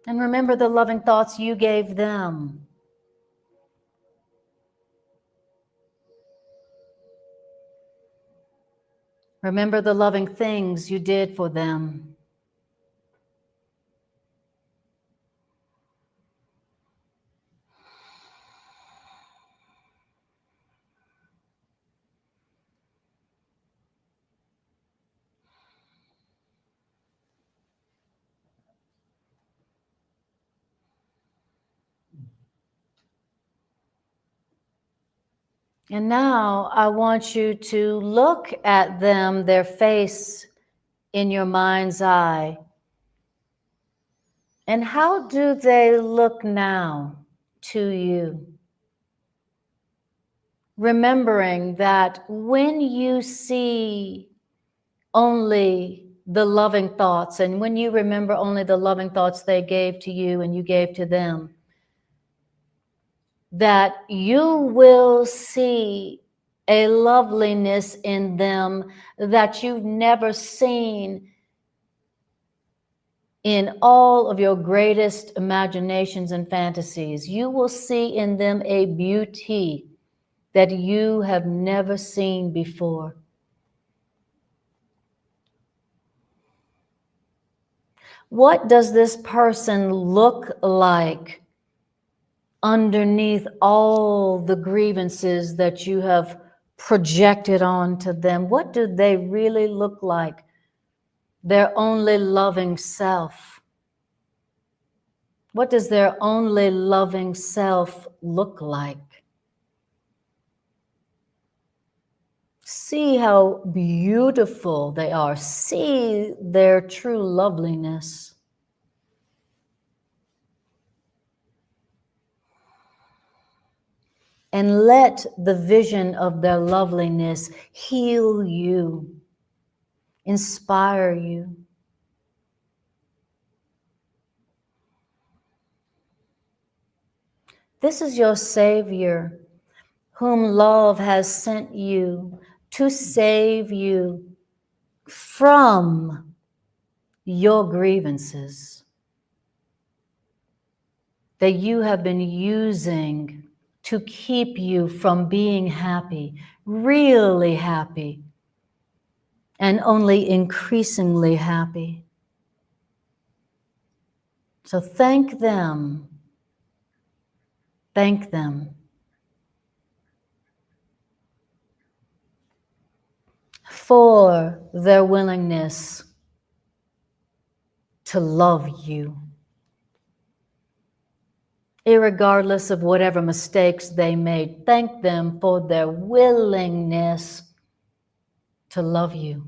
And remember the loving thoughts you gave them. Remember the loving things you did for them. And now I want you to look at them, their face in your mind's eye. And how do they look now to you? Remembering that when you see only the loving thoughts and when you remember only the loving thoughts they gave to you and you gave to them, that you will see a loveliness in them that you've never seen in all of your greatest imaginations and fantasies. You will see in them a beauty that you have never seen before. What does this person look like underneath all the grievances that you have projected onto them? What do they really look like? Their only loving self. What does their only loving self look like? See how beautiful they are. See their true loveliness. And let the vision of their loveliness heal you, inspire you. This is your Savior, whom love has sent you to save you from your grievances that you have been using to keep you from being happy, really happy, and only increasingly happy. So thank them. Thank them. For their willingness to love you, irregardless of whatever mistakes they made. Thank them for their willingness to love you.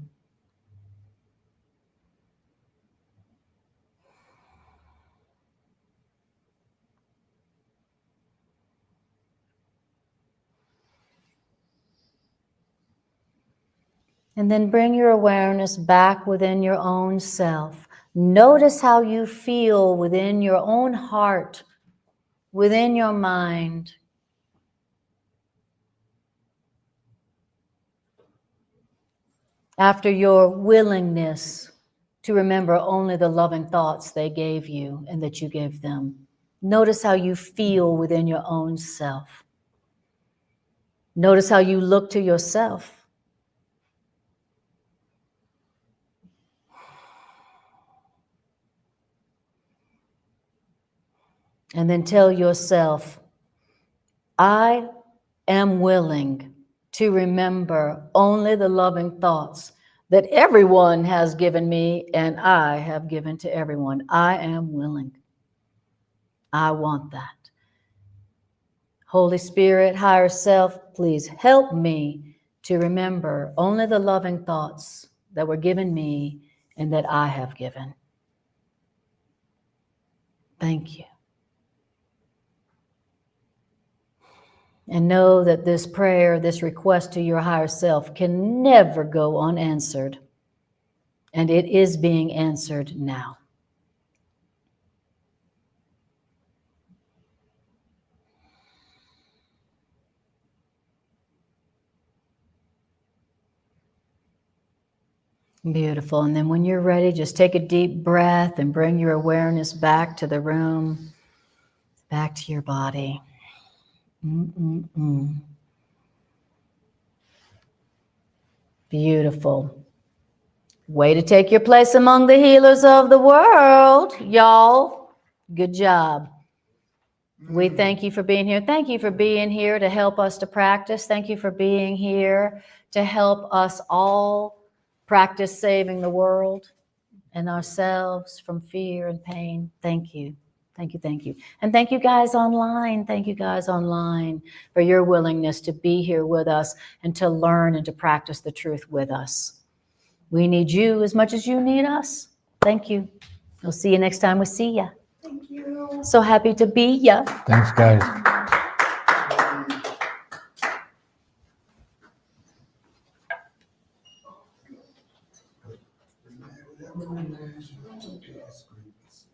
And then bring your awareness back within your own self. Notice how you feel within your own heart, within your mind. After your willingness to remember only the loving thoughts they gave you and that you gave them. Notice how you feel within your own self. Notice how you look to yourself. And then tell yourself, I am willing to remember only the loving thoughts that everyone has given me and I have given to everyone. I am willing. I want that. Holy Spirit, higher self, please help me to remember only the loving thoughts that were given me and that I have given. Thank you. And know that this prayer, this request to your higher self can never go unanswered. And it is being answered now. Beautiful. And then when you're ready, just take a deep breath and bring your awareness back to the room, back to your body. Beautiful. Way to take your place among the healers of the world, y'all. Good job. We thank you for being here. Thank you for being here to help us to practice. Thank you for being here to help us all practice saving the world and ourselves from fear and pain. Thank you. Thank you, thank you. And thank you guys online. Thank you guys online for your willingness to be here with us and to learn and to practice the truth with us. We need you as much as you need us. Thank you. We'll see you next time we see ya. Thank you. So happy to be ya. Thanks, guys. Whatever reminds you of your past grievance.